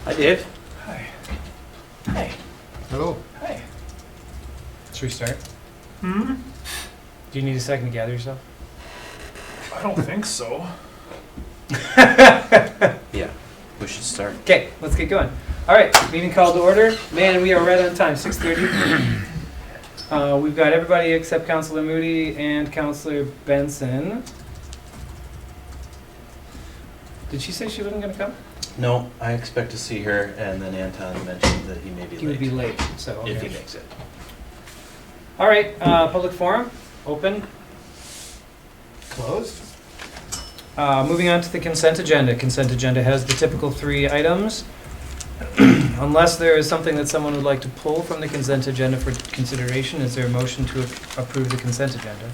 Hi, Dave. Hi. Hi. Hello. Hi. Should we start? Hmm? Do you need a second to gather yourself? I don't think so. Yeah, we should start. Okay, let's get going. All right, meeting called to order. Man, we are right on time, 6:30. We've got everybody except Councilor Moody and Councilor Benson. Did she say she wasn't going to come? No, I expect to see her, and then Anton mentioned that he may be late. He would be late, so. If okay. he makes it. All right, public forum, open, closed. Moving on to the consent agenda. Consent agenda has the typical 3 items. Unless there is something that someone would like to pull from the consent agenda for consideration, is there a motion to approve the consent agenda?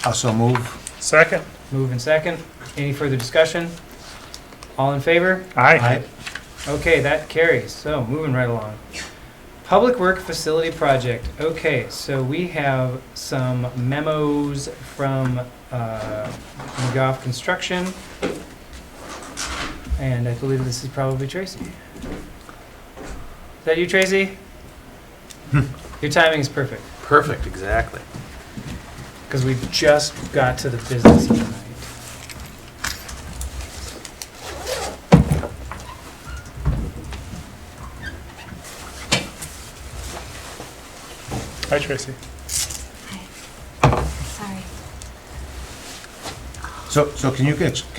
Also move. Second. Move and second. Any further discussion? All in favor? Aye. Okay, that carries. So, moving right along. Public Work Facility Project. Okay, so we have some memos from McGough Construction. And I believe this is probably Tracy. Is that you, Tracy? Your timing is perfect, Perfect, exactly. because we just got to the business tonight. Hi, Tracy. Sorry. So can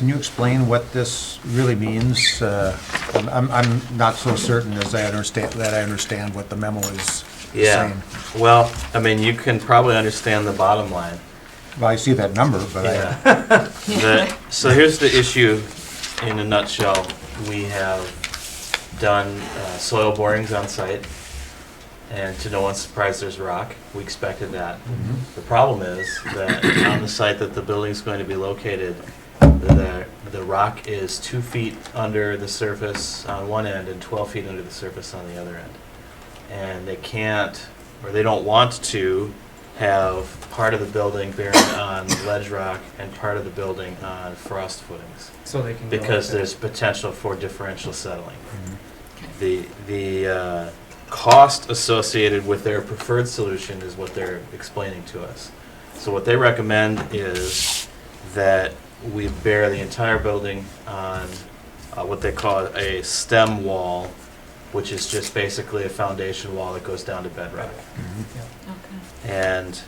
you explain what this really means? I'm not so certain as I understand what the memo is Yeah. saying. Well, I mean, you can probably understand the bottom line. Well, I see that number, but So here's the issue in a nutshell. We have done soil borings on site, and to no one's surprise, there's rock. We expected that. The problem is that on the site that the building's going to be located, the rock is 2 feet under the surface on one end and 12 feet under the surface on the other end. And they can't, or they don't want to, have part of the building bearing on ledge rock and part of the building on frost footings, So they can go because up there. there's potential for differential settling. The cost associated with their preferred solution is what they're explaining to us. So what they recommend is that we bear the entire building on what they call a stem wall, which is just basically a foundation wall that goes down to bedrock. Okay. And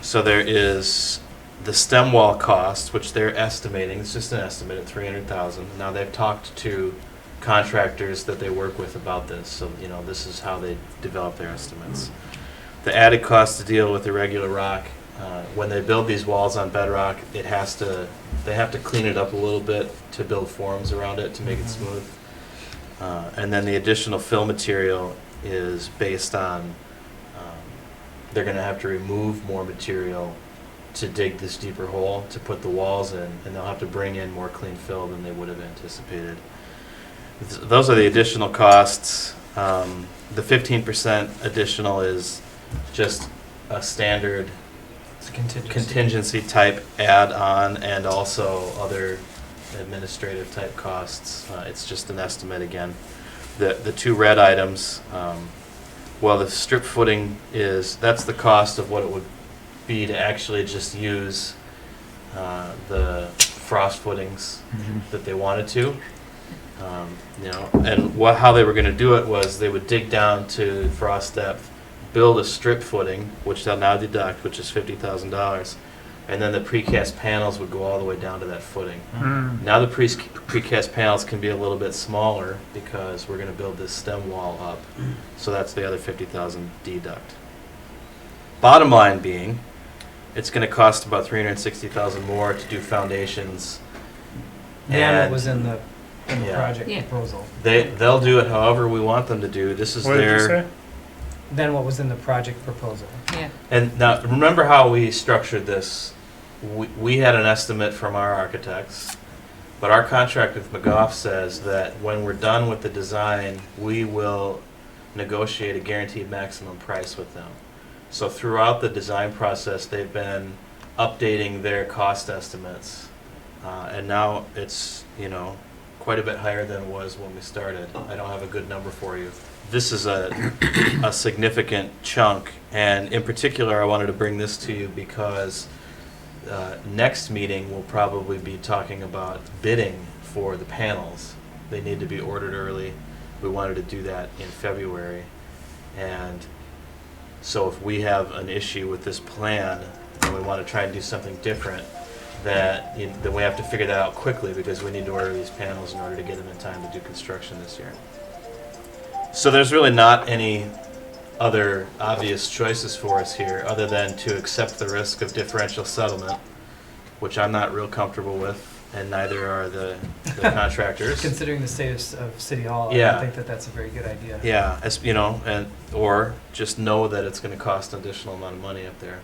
so there is the stem wall cost, which they're estimating, it's just an estimate at $300,000. Now they've talked to contractors that they work with about this, so this is how they develop their estimates. The added cost to deal with irregular rock, when they build these walls on bedrock, they have to clean it up a little bit to build forms around it to make it smooth. And then the additional fill material is based on, they're going to have to remove more material to dig this deeper hole to put the walls in, and they'll have to bring in more clean fill than they would have anticipated. Those are the additional costs. The 15% additional is just a standard It's a contingency. contingency type add-on, and also other administrative type costs. It's just an estimate again. The 2 red items, well, the strip footing that's the cost of what it would be to actually just use the frost footings that they wanted to. And how they were going to do it was they would dig down to frost depth, build a strip footing, which they'll now deduct, which is $50,000, and then the precast panels would go all the way down to that footing. Now the precast panels can be a little bit smaller because we're going to build this stem wall up, so that's the other $50,000 deduct. Bottom line being, it's going to cost about $360,000 more to do foundations. Than what was in the Yeah. project Yeah. proposal. They'll do it however we want them to do. This is What did you say? their. Than what was in the project proposal. Yeah. And now, remember how we structured this? We had an estimate from our architects, but our contract with McGough says that when we're done with the design, we will negotiate a guaranteed maximum price with them. So throughout the design process, they've been updating their cost estimates, and now it's quite a bit higher than it was when we started. I don't have a good number for you. This is a significant chunk, and in particular, I wanted to bring this to you because next meeting, we'll probably be talking about bidding for the panels. They need to be ordered early. We wanted to do that in February. And so if we have an issue with this plan and we want to try and do something different, then we have to figure that out quickly because we need to order these panels in order to get them in time to do construction this year. So there's really not any other obvious choices for us here other than to accept the risk of differential settlement, which I'm not real comfortable with, and neither are the contractors. Considering the state of City Hall, I Yeah. don't think that that's a very good idea. Yeah, or just know that it's going to cost an additional amount of money up there.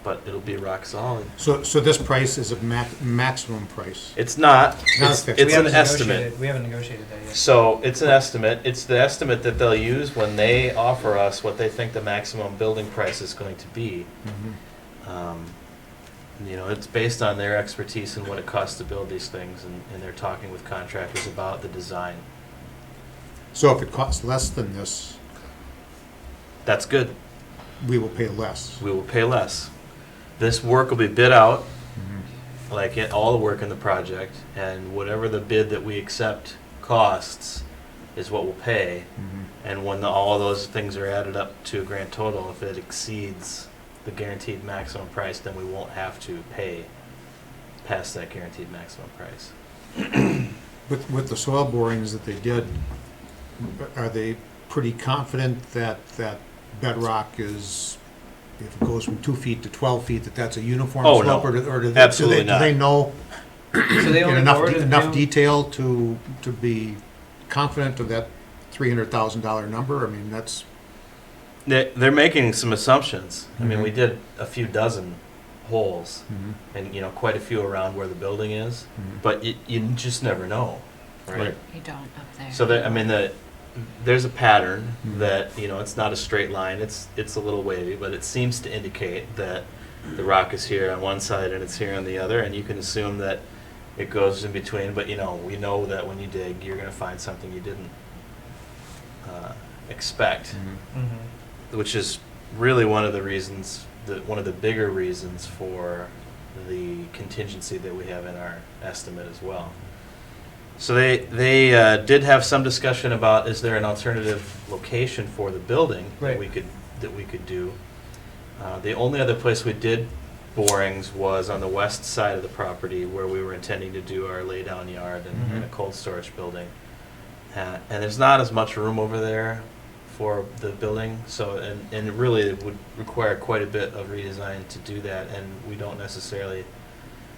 But it'll be rock solid. So this price is a maximum price? It's not. Not It's, fixed. it's We an haven't estimate. negotiated- We haven't negotiated that yet. So it's an estimate. It's the estimate that they'll use when they offer us what they think the maximum building price is going to be. Mhm. It's based on their expertise and what it costs to build these things, and they're talking with contractors about the design. So if it costs less than this, That's good. we will pay less? We will pay less. This work will be bid out, Mhm. like all the work in the project, and whatever the bid that we accept costs is what we'll pay. Mhm. And when all of those things are added up to a grand total, if it exceeds the guaranteed maximum price, then we won't have to pay past that guaranteed maximum price. With the soil borings that they did, are they pretty confident that bedrock is, if it goes from 2 feet to 12 feet, that's a uniform Oh, slope? no. Or do Absolutely do not. they know So they in only enough ordered enough new- detail to be confident of that $300,000 number? I mean, that's, They're making some assumptions. I mean, Mhm. we did a few dozen holes, and quite a few around where the building is, but you just never know, right? Right. You don't up there. So there's a pattern Mhm. that it's not a straight line. It's a little wavy, but it seems to indicate that the rock is here on one side and it's here on the other, and you can assume that it goes in between. But we know that when you dig, you're going to find something you didn't expect, Mhm. which is really one of the reasons, one of the bigger reasons for the contingency that we have in our estimate as well. So they did have some discussion about, is there an alternative location for the building Right. that we could do. The only other place we did borings was on the west side of the property where we were intending to do our lay-down yard and a cold storage building. And there's not as much room over there for the building, so and really it would require quite a bit of redesign to do that, and we don't necessarily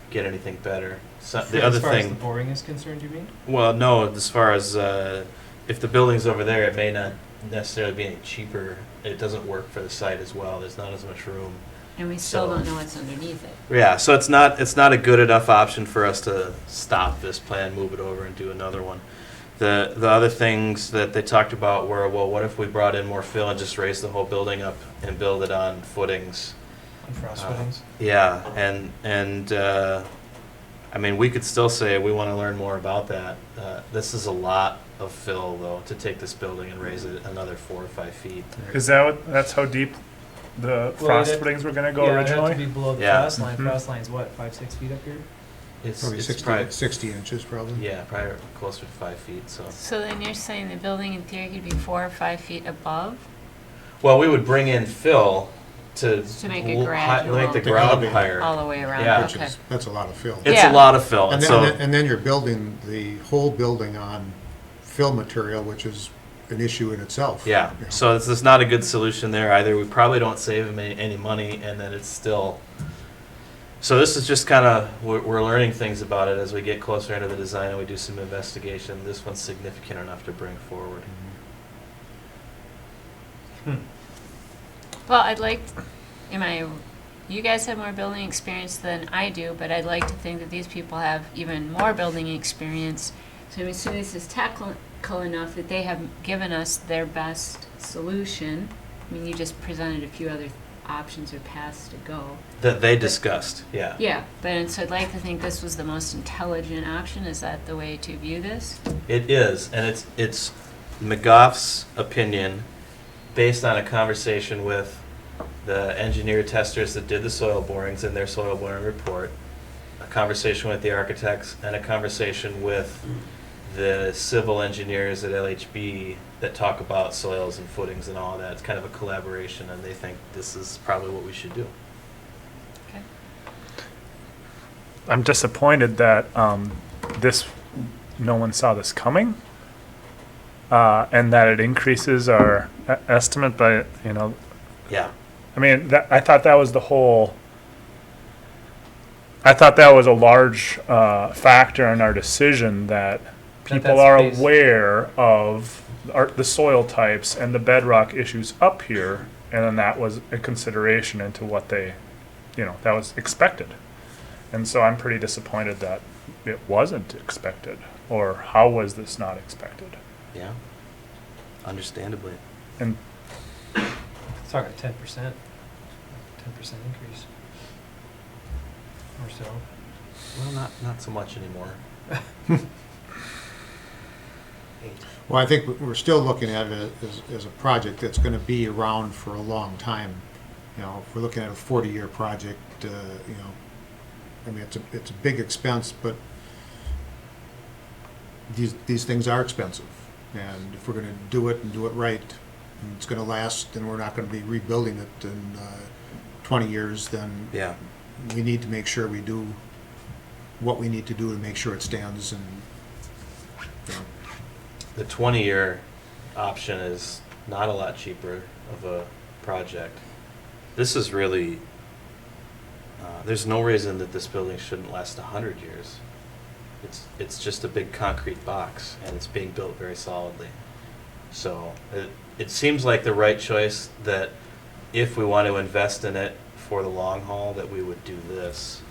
get anything better. So the other As far as thing, the boring is concerned, you mean? well, no, as far as if the building's over there, it may not necessarily be any cheaper. It doesn't work for the site as well. There's not as much room. And we still So- don't know what's underneath it. Yeah, so it's not a good enough option for us to stop this plan, move it over, and do another one. The other things that they talked about were, well, what if we brought in more fill and just raised the whole building up and build it on footings? On frost footings? Yeah, and I mean, we could still say we want to learn more about that. This is a lot of fill, though, to take this building and raise it another 4 or 5 feet. Is that's how deep the frost it'd- footings were gonna go Yeah, it'd have to originally? be below the Yeah. frost line. Mhm. Frost line's what, 5, 6 feet up here? probably 60 inches, probably. Yeah, probably closer to 5 feet. So, So then you're saying the building in theory could be 4 or 5 feet above? well, we would bring in fill to make it make the gradual. ground Elevate. higher. All the way around? Yeah. Which Okay. is, that's a lot of fill. It's Yeah. a lot of fill, And and then, so and then you're building the whole building on fill material, which is an issue in itself. yeah. you know. So it's not a good solution there either. We probably don't save them any money, and then it's still. So this is just kind of we're learning things about it as we get closer into the design and we do some investigation. This one's significant enough to bring forward. Well, I'd like, you guys have more building experience than I do, but I'd like to think that these people have even more building experience. So I'm assuming this is technical enough that they have given us their best solution. I mean, you just presented a few other options or paths to go. That they discussed, yeah. Yeah, but so I'd like to think this was the most intelligent option. Is that the way to view this? It is, and it's McGough's opinion based on a conversation with the engineer testers that did the soil borings in their soil boring report, a conversation with the architects, and a conversation with the civil engineers at LHB that talk about soils and footings and all that. It's kind of a collaboration, and they think this is probably what we should do. Okay. I'm disappointed that no one saw this coming, and that it increases our estimate by, Yeah. I mean, I thought that was I thought that was a large factor in our decision, that people that's are based- aware of the soil types and the bedrock issues up here, and then that was a consideration into what they, that was expected. And so I'm pretty disappointed that it wasn't expected, or how was this not expected? Yeah. Understandably. And It's talking 10%, 10% increase. Or so. Well, not so much anymore. Well, I think we're still looking at it as a project that's gonna be around for a long time. If we're looking at a 40-year project, I mean, it's a big expense, but these things are expensive. And if we're gonna do it and do it right, and it's gonna last, and we're not gonna be rebuilding it in 20 years, then Yeah. we need to make sure we do what we need to do to make sure it stands, and, The 20-year option is not a lot cheaper of a project. This is really, there's no reason that this building shouldn't last 100 years. It's just a big concrete box, and it's being built very solidly. So it seems like the right choice, that if we want to invest in it for the long haul, that we would do this.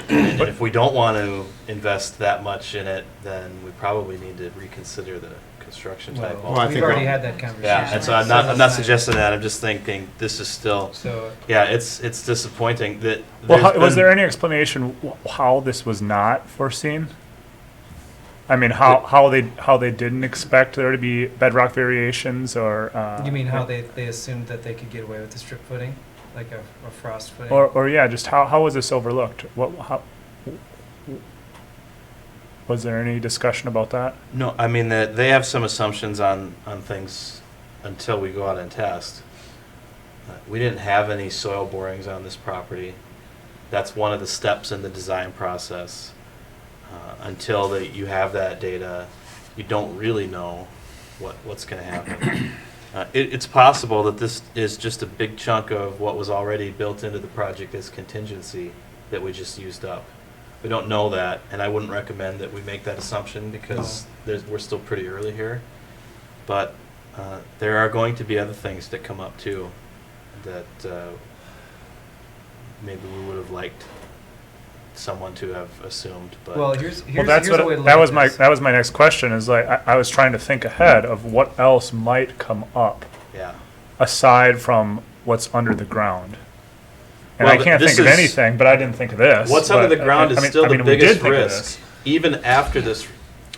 And if we don't want to invest that much in it, then we probably need to reconsider the construction type. Well, I We've think already I'll- had that conversation. Yeah, and so I'm not suggesting that. I'm just thinking this is still. So, Yeah, it's disappointing that. well, there's was been- there any explanation how this was not foreseen? I mean, how they didn't expect there to be bedrock variations, or you mean how they assumed that they could get away with the strip footing, like a frost footing? or yeah, just how was this overlooked? Was there any discussion about that? No, I mean they have some assumptions on things until we go out and test. We didn't have any soil borings on this property. That's one of the steps in the design process. Until you have that data, you don't really know what's going to happen. It's possible that this is just a big chunk of what was already built into the project as contingency that we just used up. We don't know that, and I wouldn't recommend that we make that assumption, because we're still pretty early here. But there are going to be other things that come up too that maybe we would have liked someone to have assumed. But Well, here's That's here's a way to look that at was my this. that was my next question. Is like I was trying to think ahead of what else might come up yeah, aside from what's under the ground. And Well, I can't this think of is- anything, but I didn't think of this. what's under But, the ground is still the we did biggest think of risk. this. Even after this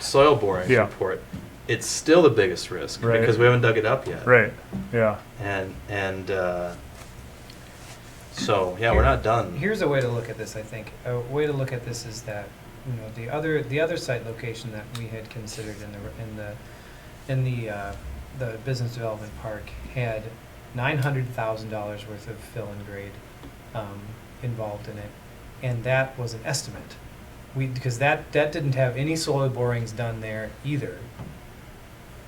soil boring Yeah. report, it's still the biggest risk Right. because we haven't dug it up yet. Right. Yeah. And so yeah, we're not done. Here's a way to look at this. I think a way to look at this is that the other site location that we had considered in the business development park had $900,000 worth of fill and grade involved in it, and that was an estimate. Because that didn't have any soil borings done there either.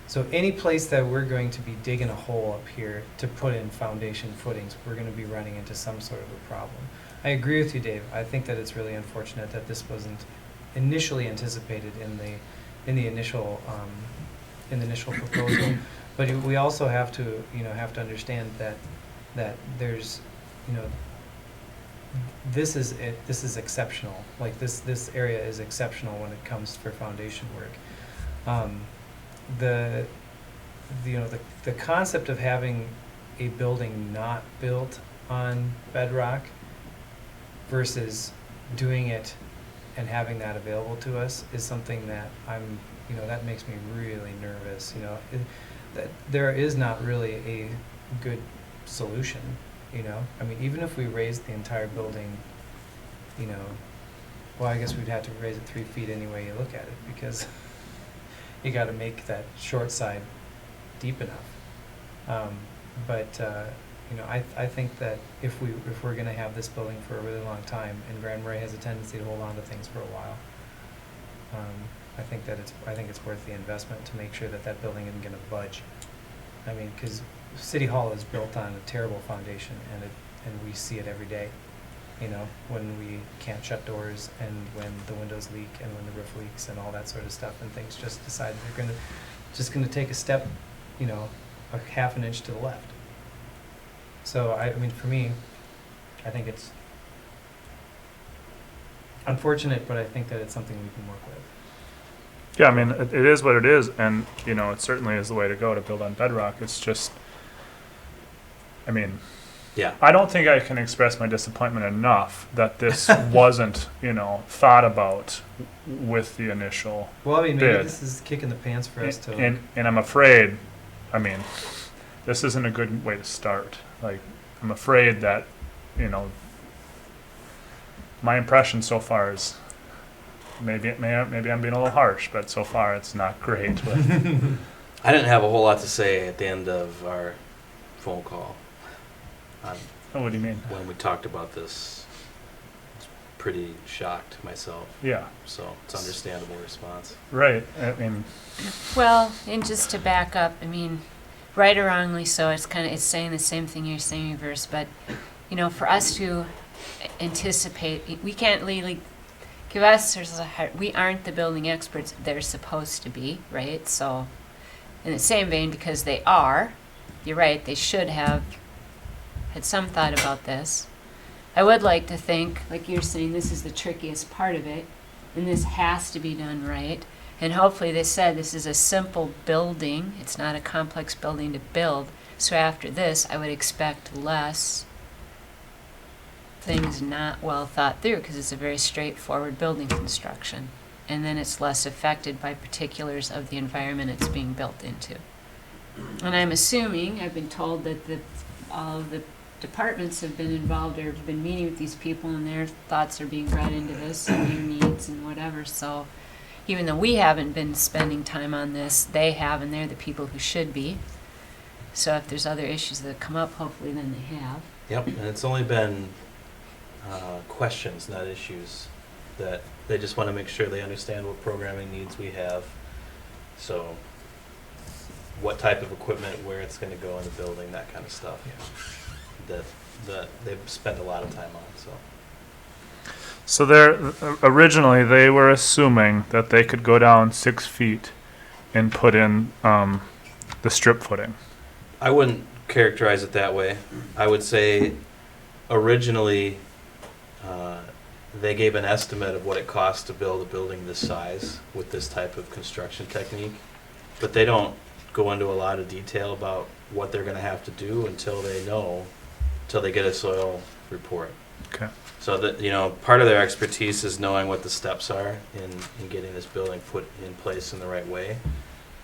So any place that we're going to be digging a hole up here to put in foundation footings, we're going to be running into some sort of a problem. I agree with you, Dave. I think that it's really unfortunate that this wasn't initially anticipated in the initial proposal. But we also have to understand that there's this is exceptional. Like this area is exceptional when it comes for foundation work. The concept of having a building not built on bedrock versus doing it and having that available to us is something that that makes me really nervous, that there is not really a good solution, I mean, even if we raised the entire building, well, I guess we'd have to raise it 3 feet any way you look at it, because you gotta make that short side deep enough. I think that if we're gonna have this building for a really long time, and Grand Marais has a tendency to hold on to things for a while, I think it's worth the investment to make sure that that building isn't gonna budge. I mean, because City Hall is built on a terrible foundation, and we see it every day. When we can't shut doors, and when the windows leak, and when the roof leaks, and all that sort of stuff, and things just decide they're gonna take a step, a half an inch to the left. So I mean, for me, I think it's unfortunate, but I think that it's something we can work with. Yeah, I mean, it is what it is, and, it certainly is the way to go to build on bedrock. It's just, I mean, Yeah. I don't think I can express my disappointment enough that this wasn't, thought about with the initial Well, I mean, maybe bid. this is kicking the pants for us to. And I'm afraid, I mean, this isn't a good way to start. Like, I'm afraid that, my impression so far is, maybe I'm being a little harsh, but so far it's not great. But I didn't have a whole lot to say at the end of our phone call. what do you mean? When we talked about this, I was pretty shocked myself, Yeah, so it's understandable response. right. I mean, Well, and just to back up, I mean, right or wrongly so, it's saying the same thing you're saying in reverse, but, for us to anticipate, we can't legally give us, we aren't the building experts they're supposed to be, right? So, in the same vein, because they are, you're right, they should have had some thought about this. I would like to think, like you're saying, this is the trickiest part of it, and this has to be done right. And hopefully they said this is a simple building, it's not a complex building to build. So after this, I would expect less things not well thought through, because it's a very straightforward building construction. And then it's less affected by particulars of the environment it's being built into. And I'm assuming, I've been told that all of the departments have been involved or have been meeting with these people, and their thoughts are being brought into this, and their needs and whatever. So even though we haven't been spending time on this, they have, and they're the people who should be. So if there's other issues that come up, hopefully then they have. Yep, and it's only been questions, not issues, that they just want to make sure they understand what programming needs we have. So what type of equipment, where it's going to go in the building, that kind of stuff. That they've spent a lot of time on. so originally they were assuming that they could go down 6 feet and put in the strip footing. I wouldn't characterize it that way. I would say originally they gave an estimate of what it costs to build a building this size with this type of construction technique, but they don't go into a lot of detail about what they're going to have to do until they get a soil report. Okay. So that, part of their expertise is knowing what the steps are in getting this building put in place in the right way,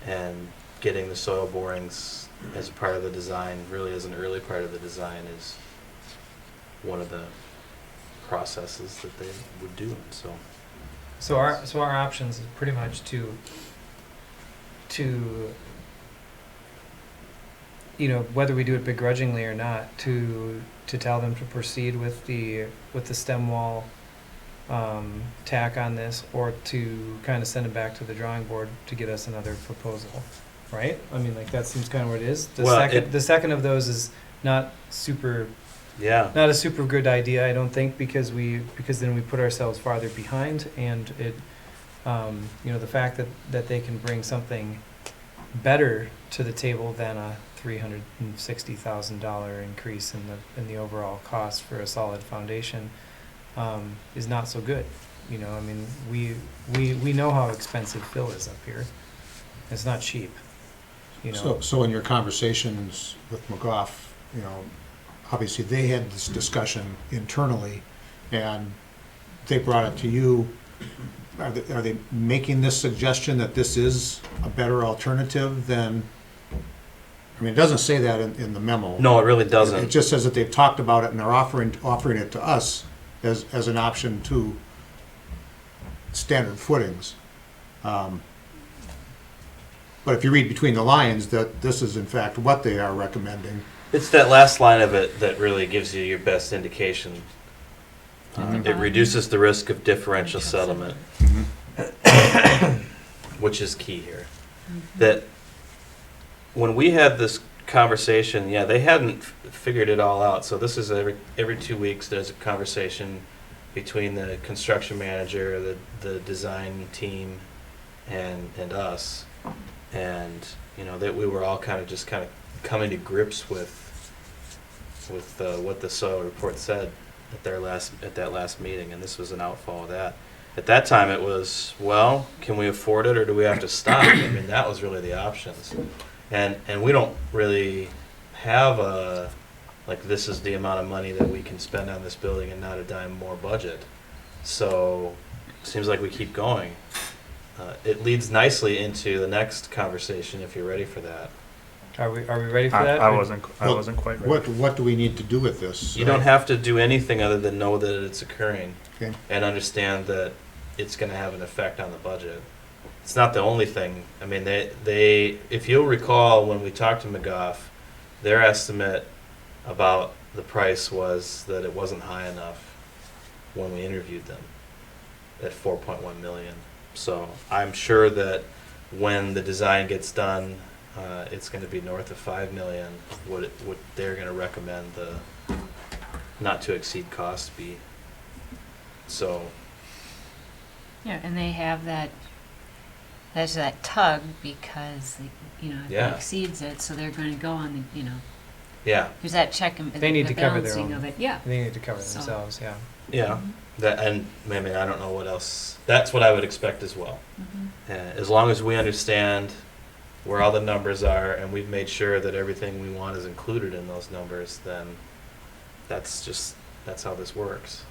and getting the soil borings as a part of the design, really as an early part of the design, is one of the processes that they would do. So our options is pretty much to whether we do it begrudgingly or not, to tell them to proceed with the stem wall tack on this, or to kind of send it back to the drawing board to get us another proposal, right? I mean, like, that seems kind of what it is. The second of those is not a super good idea, I don't think, because then we put ourselves farther behind, and it the fact that they can bring something better to the table than a $360,000 increase in the overall cost for a solid foundation is not so good. I mean, we know how expensive fill is up here. It's not cheap. So in your conversations with McGough, you know, obviously they had this discussion internally, and they brought it to you. Are they making this suggestion that this is a better alternative than, I mean, it doesn't say that in the memo. No, it really It doesn't. just says that they've talked about it and they're offering it to us as an option to standard footings. But if you read between the lines, that this is in fact what they are recommending. It's that last line of it that really gives you your best indication. It reduces the risk of differential settlement, which is key here. That when we had this conversation, yeah, they hadn't figured it all out. So this is every 2 weeks there's a conversation between the construction manager, the design team, and us, and you know that we were all kind of coming to grips with what the soil report said at that last meeting, and this was an outfall of that. At that time, it was, well, can we afford it or do we have to stop? I mean, that was really the options, and we don't really have this is the amount of money that we can spend on this building and not a dime more budget. So it seems like we keep going. It leads nicely into the next conversation if you're ready for that. Are we ready for that? I wasn't quite ready. What do we need to do with this? You don't have to do anything other than know that it's occurring Okay. and understand that it's going to have an effect on the budget. It's not the only thing. I mean, they if you'll recall when we talked to McGough, their estimate about the price was that it wasn't high enough when we interviewed them at 4.1 million. So I'm sure that when the design gets done, it's going to be north of 5 million. What they're going to recommend the not to exceed cost be. So Yeah, and they have that, there's that tug because, if Yeah. it exceeds it, so they're going to go on the, yeah, there's that check and They need the to cover their balancing own. of it. Yeah. They need to cover So- themselves, yeah. yeah. That and I mean I don't know what else. That's what I would expect as well. Mm-hmm. As long as we understand where all the numbers are and we've made sure that everything we want is included in those numbers, then that's how this works.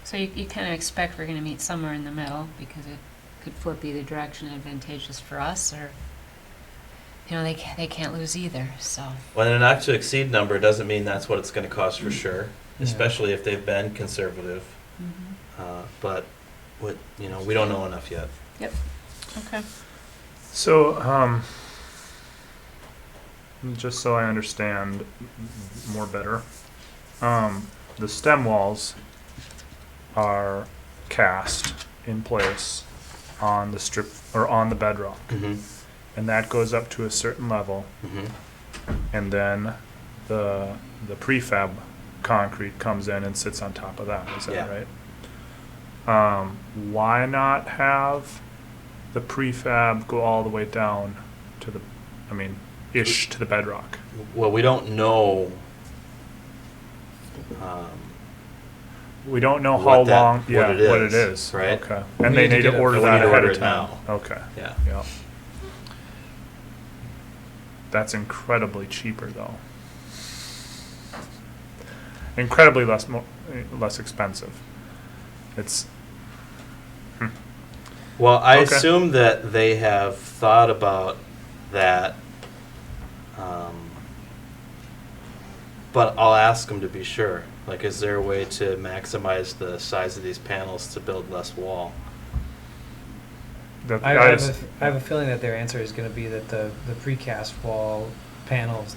So you kind of expect we're going to meet somewhere in the middle because it could flip either direction advantageous for us or, they can't lose either, so. When a not to exceed number doesn't mean that's what it's going to cost for sure, Yeah. especially if they've been conservative. Mm-hmm. But we don't know enough yet. Okay. So, just so I understand more better, the stem walls are cast in place on the strip or on the bedrock, Mm-hmm. and that goes up to a certain level, Mm-hmm. and then the prefab concrete comes in and sits on top of that. Is that Yeah. right? Why not have the prefab go all the way down to ish to the bedrock? Well, we don't know. We don't know What how that- long, what yeah, it what it is, is. right? Okay. We And they need to need get to it- order we that need to ahead order of it time. now. Okay. Yeah. Yeah. That's incredibly cheaper though. Incredibly less expensive. It's Well, I Okay. assume that they have thought about that, but I'll ask them to be sure. Like, is there a way to maximize the size of these panels to build less wall? that I guys. have a feeling that their answer is going to be that the precast wall panels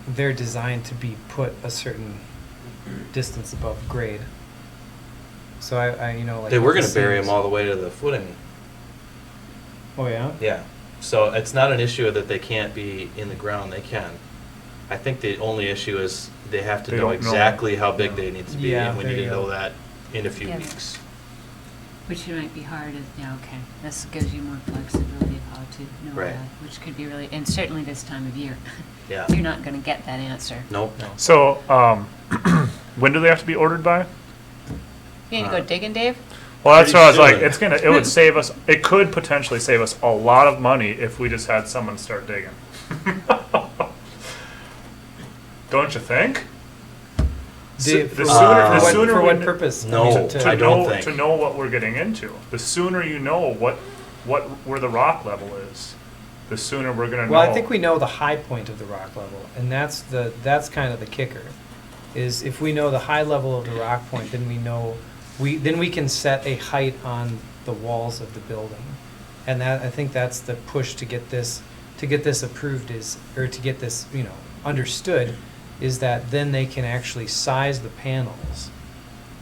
they're designed to be put a certain distance above grade. So I like. They were with going the to bury seams- them all the way to the footing. Oh yeah. Yeah. So it's not an issue that they can't be in the ground. They can. I think the only issue is they have to They know don't know. exactly how big Yeah. they need to be, Yeah, and we there need to you know go. that in a few Yeah. weeks. Which might be hard. Okay. This gives you more flexibility of how to know Right. that, which could be really, and certainly this time of year, Yeah. you're not going to get that answer. Nope. No. So, when do they have to be ordered by? You need to go digging, Dave? Well, that's Pretty what I was like. soon. It would save us. It could potentially save us a lot of money if we just had someone start digging. Don't you think? Dave, The for sooner, what- the sooner for we what kn- purpose? I No, mean, to I don't know, think. to know what we're getting into. The sooner you know where the rock level is, the sooner we're gonna know. Well, I think we know the high point of the rock level, and that's kind of the kicker. Is if we know the high level of the rock point, then we can set a height on the walls of the building, and I think that's the push to get this approved or to get this understood, is that then they can actually size the panels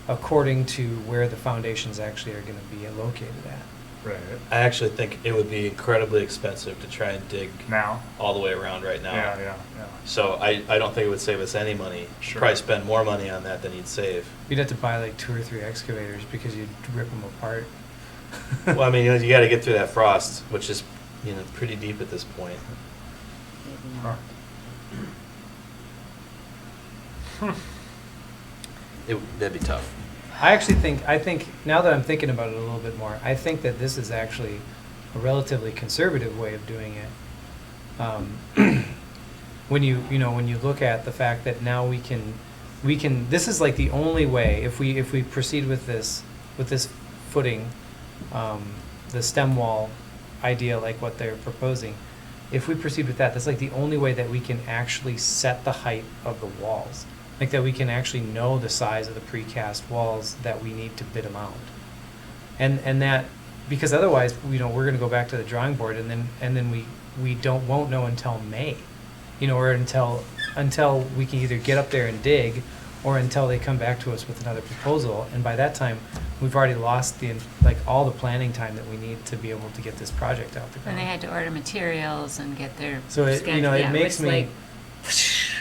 according to where the foundations actually are going to be located at. Right. I actually think it would be incredibly expensive to try and dig Now. all the way around right now. Yeah. So I don't think it would save us any money. Sure. Probably spend more money on that than you'd save. You'd have to buy like 2 or 3 excavators because you'd rip them apart. Well, I mean, you got to get through that frost, which is pretty deep at this point. Huh. That'd be tough. I think now that I'm thinking about it a little bit more, I think that this is actually a relatively conservative way of doing it. When you look at the fact that now we can, this is like the only way, if we proceed with this footing, the stem wall idea like what they're proposing, if we proceed with that, that's like the only way that we can actually set the height of the walls. Like that we can actually know the size of the precast walls that we need to bid them out. And that, because otherwise, we're going to go back to the drawing board and then we won't know until May. Or until we can either get up there and dig, or until they come back to us with another proposal. And by that time, we've already lost all the planning time that we need to be able to get this project out the ground. And they had to order materials and get their. So it schedule. Yeah, makes was me. like-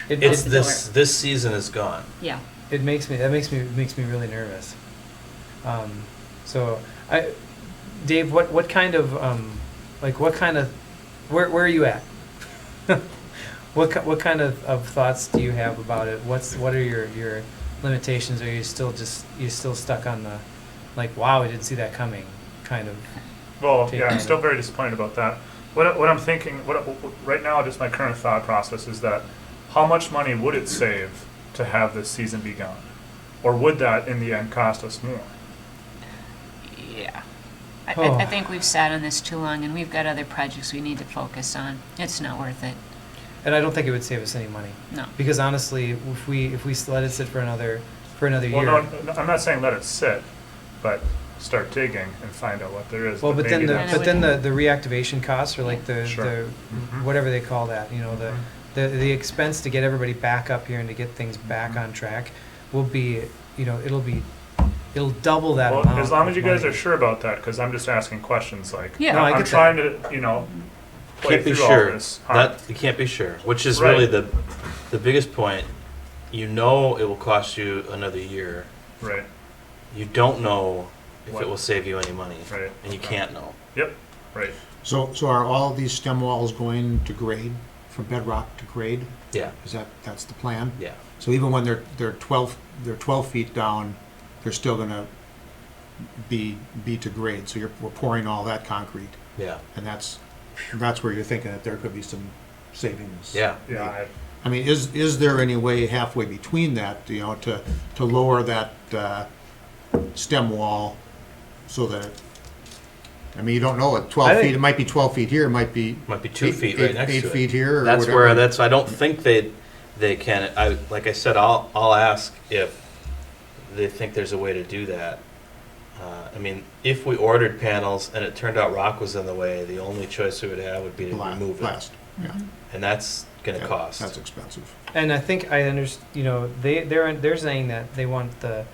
It's the this season is gone. Yeah. That makes me really nervous. Dave, what kind of where are you at? What kind of thoughts do you have about it? What are your limitations? Are you still stuck on the wow, I didn't see that coming kind of? Well, take yeah, I'm on still it? very disappointed about that. What I'm thinking, right now, just my current thought process is that how much money would it save to have this season be gone? Or would that, in the end, cost us more? Yeah. I Oh. think we've sat on this too long, and we've got other projects we need to focus on. It's not worth it. And I don't think it would save us any money, No. because honestly, if we let it sit for another Well, year. no, I'm not saying let it sit, but start digging and find out what there is. Well, but then maybe that's- the reactivation costs, or like Sure. the Mhm. whatever they call that, Mhm. the expense to get everybody back up here and to get things back Mhm. on track will be, it'll double that Well, amount. as long as of you guys money. are sure about that, because I'm just asking questions like, Yeah. No, I I'm get that. trying to, play Can't be through all sure. this. Huh? That you can't be sure, which is Right. really the biggest point. It will cost you another year. Right, You don't know if What? it will save you any money, right. and you okay. can't know. Right. So are all these stem walls going to grade, from bedrock to grade? Yeah, That's the plan? yeah. So even when they're 12 feet down, they're still gonna be to grade, so we're pouring all that concrete, Yeah, and that's where you're thinking that there could be some savings. yeah. Yeah, I mean, is there any way halfway between that, to lower that stem wall so that, I mean, you don't know, at 12 I think- feet, it might be 12 feet here, it might be Might be 2 feet right next to it. 8 feet here, or That's whatever. where I don't think they can. Like I said, I'll ask if they think there's a way to do that. I mean, if we ordered panels and it turned out rock was in the way, the only choice we would have would be to remove it, Blast, yeah. and that's going to Yeah, cost. That's expensive. And I think I understand. They're saying that they want the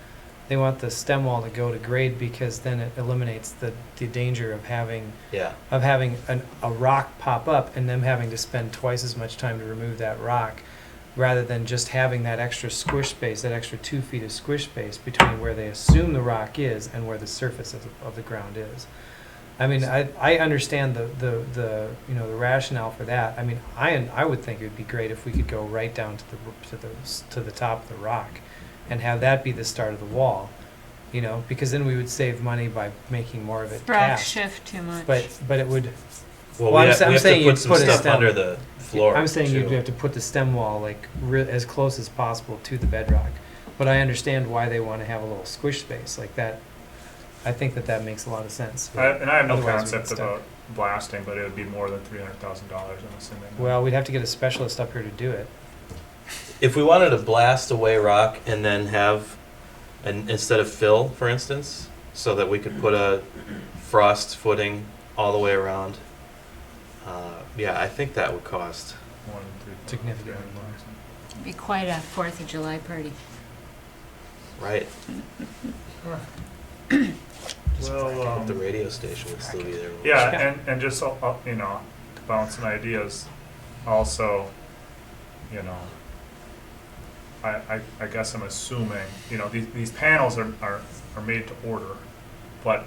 stem wall to go to grade, because then it eliminates the danger of having Yeah, a rock pop up and them having to spend twice as much time to remove that rock, rather than just having that extra squish space, that extra 2 feet of squish space between where they assume the rock is and where the surface of the ground is. I mean, I understand the rationale for that. I mean, I would think it would be great if we could go right down to the top of the rock, and have that be the start of the wall, because then we would save money by making more of it Rock cast. shift too much. But it would. Well, Well, we I'm have, sa- I'm we have saying to you put some put a stuff stem- under the floor. I'm saying too. you'd have to put the stem wall like as close as possible to the bedrock. But I understand why they want to have a little squish space like that. I think that makes a lot of sense. And I have no Otherwise we get concept stuck. about blasting, but it would be more than $300,000, I'm assuming. Well, we'd have to get a specialist up here to do it. If we wanted to blast away rock and then have, instead of fill, for instance, so that we could put a frost footing all the way around, yeah, I think that would cost. Significantly more. It'd be quite a 4th of July party. Right. Well, The radio station would still be there. yeah, and just, to bounce some ideas, also, I guess I'm assuming, these panels are made to order, but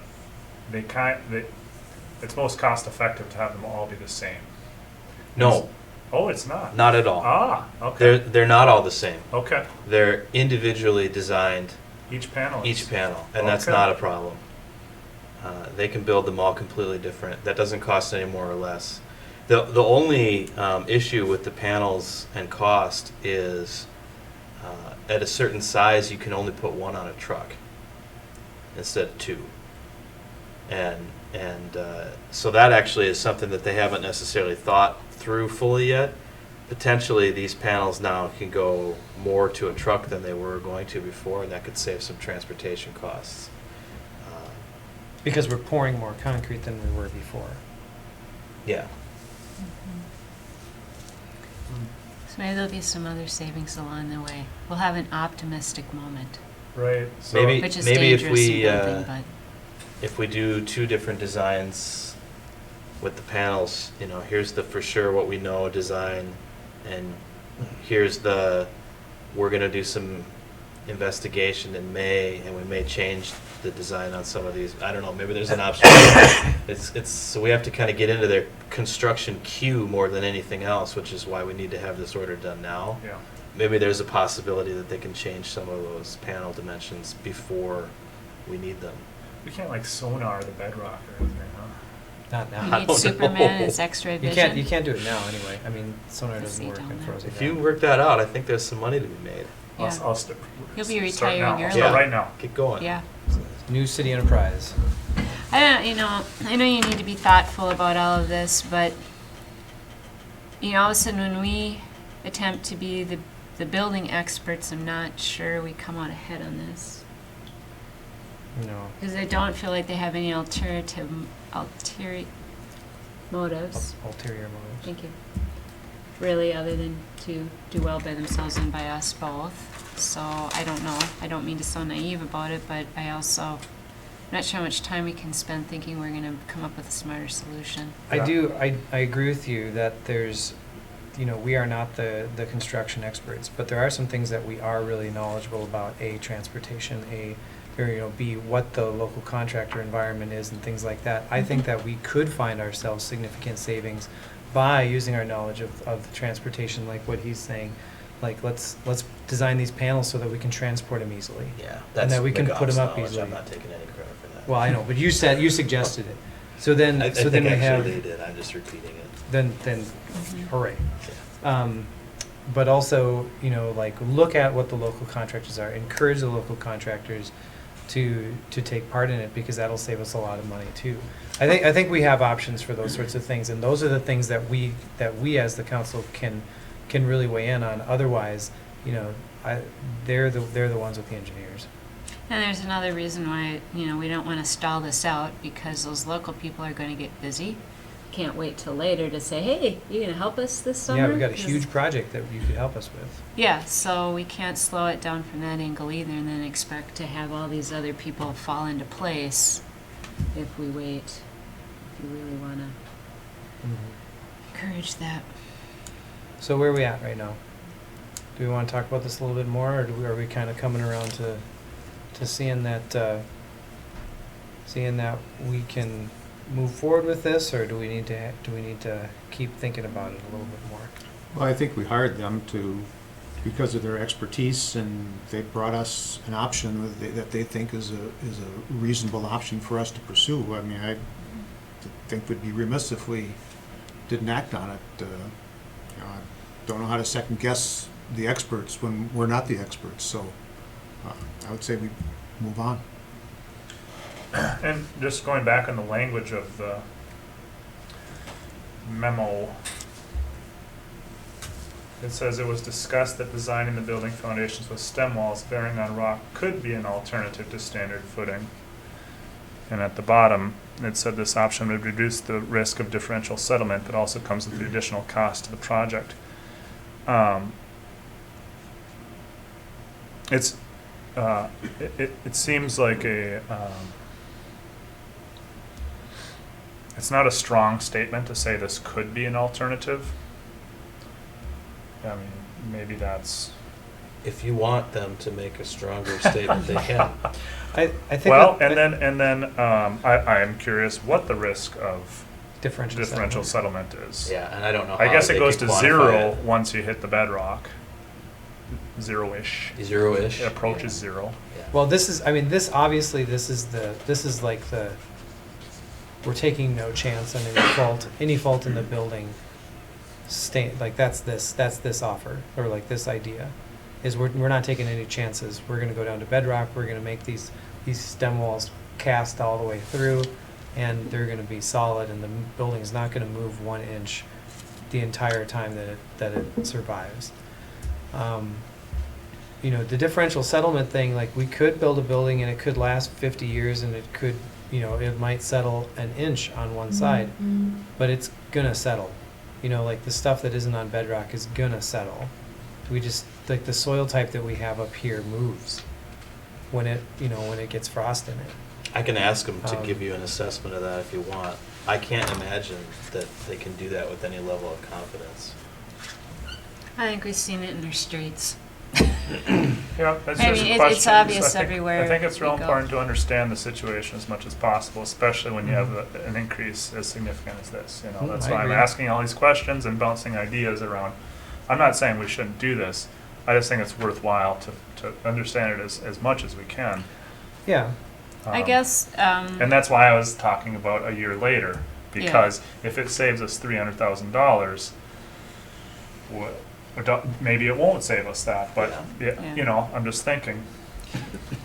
it's most cost effective to have them all be the same. No, Oh, it's not? not at all. Ah, okay, They're not all the same. okay. They're individually designed, Each panel is. each panel, and that's Okay. not a problem. They can build them all completely different. That doesn't cost any more or less. The only issue with the panels and cost is at a certain size, you can only put one on a truck instead of two. And so that actually is something that they haven't necessarily thought through fully yet. Potentially, these panels now can go more to a truck than they were going to before, and that could save some transportation costs. Because we're pouring more concrete than we were before. Yeah. So maybe there'll be some other savings along the way. We'll have an optimistic moment, Right. So Maybe- which is if dangerous in we, building, but If we do two different designs with the panels, here's the for sure what we know design, and here's we're gonna do some investigation in May, and we may change the design on some of these. I don't know, maybe there's an option. So we have to kind of get into their construction queue more than anything else, which is why we need to have this order done now. Yeah. Maybe there's a possibility that they can change some of those panel dimensions before we need them. We can't like sonar the bedrock or anything, huh? Not you now. I need don't Superman know. as X-ray You vision. can't do it now anyway. I mean, sonar Let's doesn't see work down in there. frozen If you ground. work that out, I think there's some money to be made. Yeah. I'll start. You'll be start retiring now. I'll early. start Yeah. right now. Get going. Yeah. New city enterprise. I know you need to be thoughtful about all of this, but all of a sudden when we attempt to be the building experts, I'm not sure we come out ahead on this. No. Because I don't feel like they have any ulterior motives. Ulterior motives. Thank you. Really, other than to do well by themselves and by us both. So I don't know. I don't mean to sound naive about it, but I also, I'm not sure how much time we can spend thinking we're going to come up with a smarter solution. I agree with you that there's, we are not the construction experts, but there are some things that we are really knowledgeable about. A, transportation, or B, what the local contractor environment is and things like that. I think that we could find ourselves significant savings by using our knowledge of the transportation, like what he's saying. Like, let's design these panels so that we can transport them easily. Yeah, And that we can put McGough's them up knowledge. easily. I'm not taking any credit for that. Well, I know, but you suggested it. So then, I so think then we actually have, they did. I'm just repeating it. then hooray. But also, like, look at what the local contractors are. Encourage the local contractors to take part in it, because that'll save us a lot of money too. I think we have options for those sorts of things, and those are the things that we as the council can really weigh in on. Otherwise, they're the ones with the engineers. And there's another reason why, we don't want to stall this out, because those local people are going to get busy. Can't wait till later to say, hey, you going to help us this summer? Yeah, we've got a 'Cause- huge project that you could help us with. Yeah, so we can't slow it down from that angle either, and then expect to have all these other people fall into place if we wait. If you really want to encourage that. So where are we at right now? Do we want to talk about this a little bit more, or are we kind of coming around to seeing that we can move forward with this, or do we need to keep thinking about it a little bit more? Well, I think we hired them because of their expertise, and they brought us an option that they think is a reasonable option for us to pursue. I mean, I think we'd be remiss if we didn't act on it. I don't know how to second guess the experts when we're not the experts, so I would say we move on. And just going back on the language of the memo, it says it was discussed that designing the building foundations with stem walls bearing on rock could be an alternative to standard footing. And at the bottom, it said this option would reduce the risk of differential settlement, but also comes with the additional cost to the project. It seems like it's not a strong statement to say this could be an alternative. I mean, maybe that's. If you want them to make a stronger statement, they can. I think. Well, that- and then I am curious what the risk of differential settlement is. Yeah, and I don't know. I how guess they it goes could to quantify 0 it. once you hit the bedrock. Zero-ish. Zero-ish. It approaches 0. Yeah. Well, this is, I mean, this obviously, this is like we're taking no chance on any fault in the building. Like that's this offer, or like this idea, is we're not taking any chances. We're gonna go down to bedrock, we're gonna make these stem walls cast all the way through, and they're gonna be solid, and the building's not gonna move 1 inch the entire time that it survives. You know, the differential settlement thing, like we could build a building and it could last 50 years and it could, you know, it might settle 1 inch on one side, but it's gonna settle. You know, like the stuff that isn't on bedrock is gonna settle. We just, like the soil type that we have up here moves when it gets frost in it. I can ask them to Um, give you an assessment of that if you want. I can't imagine that they can do that with any level of confidence. I think we've seen it in their streets. Yeah, that's I just mean, a it's question. obvious I think, everywhere I think it's real we go. important to understand the situation as much as possible, especially when you have Mhm. an increase as significant as this. You know, Mhm, that's I why I'm agree. asking all these questions and bouncing ideas around. I'm not saying we shouldn't do this. I just think it's worthwhile to understand it as much as we can. Yeah. I Um, guess, And that's why I was talking about a year later, because if it saves us $300,000, maybe it won't save us that, but Yeah. you know, I'm just thinking.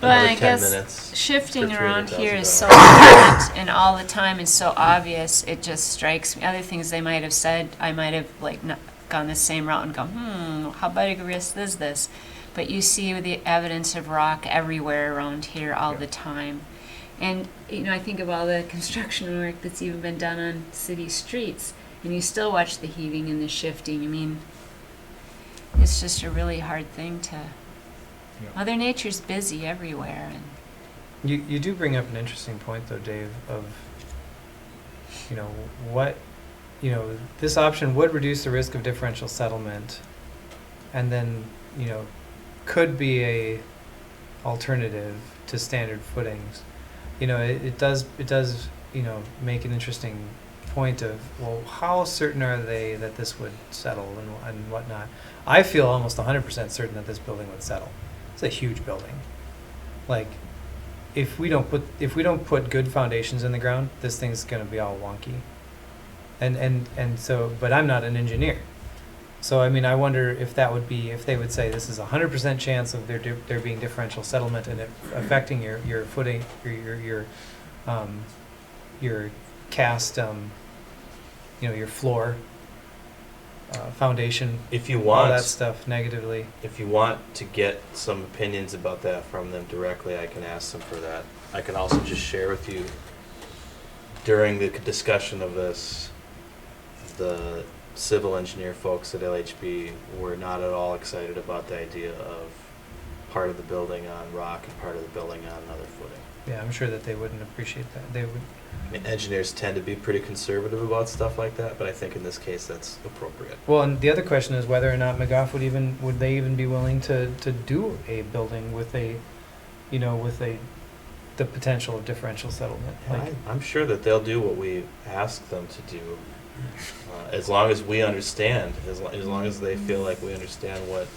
Well, Another I 10 guess minutes shifting for around here is so $300,000. different and all the time is so obvious, it just strikes me. Other things they might have said, I might have like not gone the same route and gone, how big a risk is this? But you see the evidence of rock everywhere around here all the time. And, you know, I think of all the construction work that's even been done on city streets, and you still watch the heaving and the shifting. I mean, it's just a really hard thing to. Yeah. Mother Nature's busy everywhere, and You do bring up an interesting point though, Dave, of, you know, what, you know, this option would reduce the risk of differential settlement, and then, you know, could be a alternative to standard footings. You know, it does, you know, make an interesting point of, well, how certain are they that this would settle and whatnot? I feel almost 100% certain that this building would settle. It's a huge building. Like, if we don't put good foundations in the ground, this thing's gonna be all wonky. And so, but I'm not an engineer. So I mean, I wonder if that would be, if they would say this is 100% chance of there being differential settlement and it affecting your footing, your cast, you know, your floor, foundation, If you all that want, stuff negatively. if you want to get some opinions about that from them directly, I can ask them for that. I can also just share with you, during the discussion of this, the civil engineer folks at LHB were not at all excited about the idea of part of the building on rock and part of the building on another footing. Yeah, I'm sure that they wouldn't appreciate that. They would. I mean, engineers tend to be pretty conservative about stuff like that, but I think in this case that's appropriate. Well, and the other question is whether or not McGough would they even be willing to do a building with a, you know, with the potential of differential settlement. Like, I'm sure that they'll do what we ask them to do, as long as we understand, as long as they feel like we understand what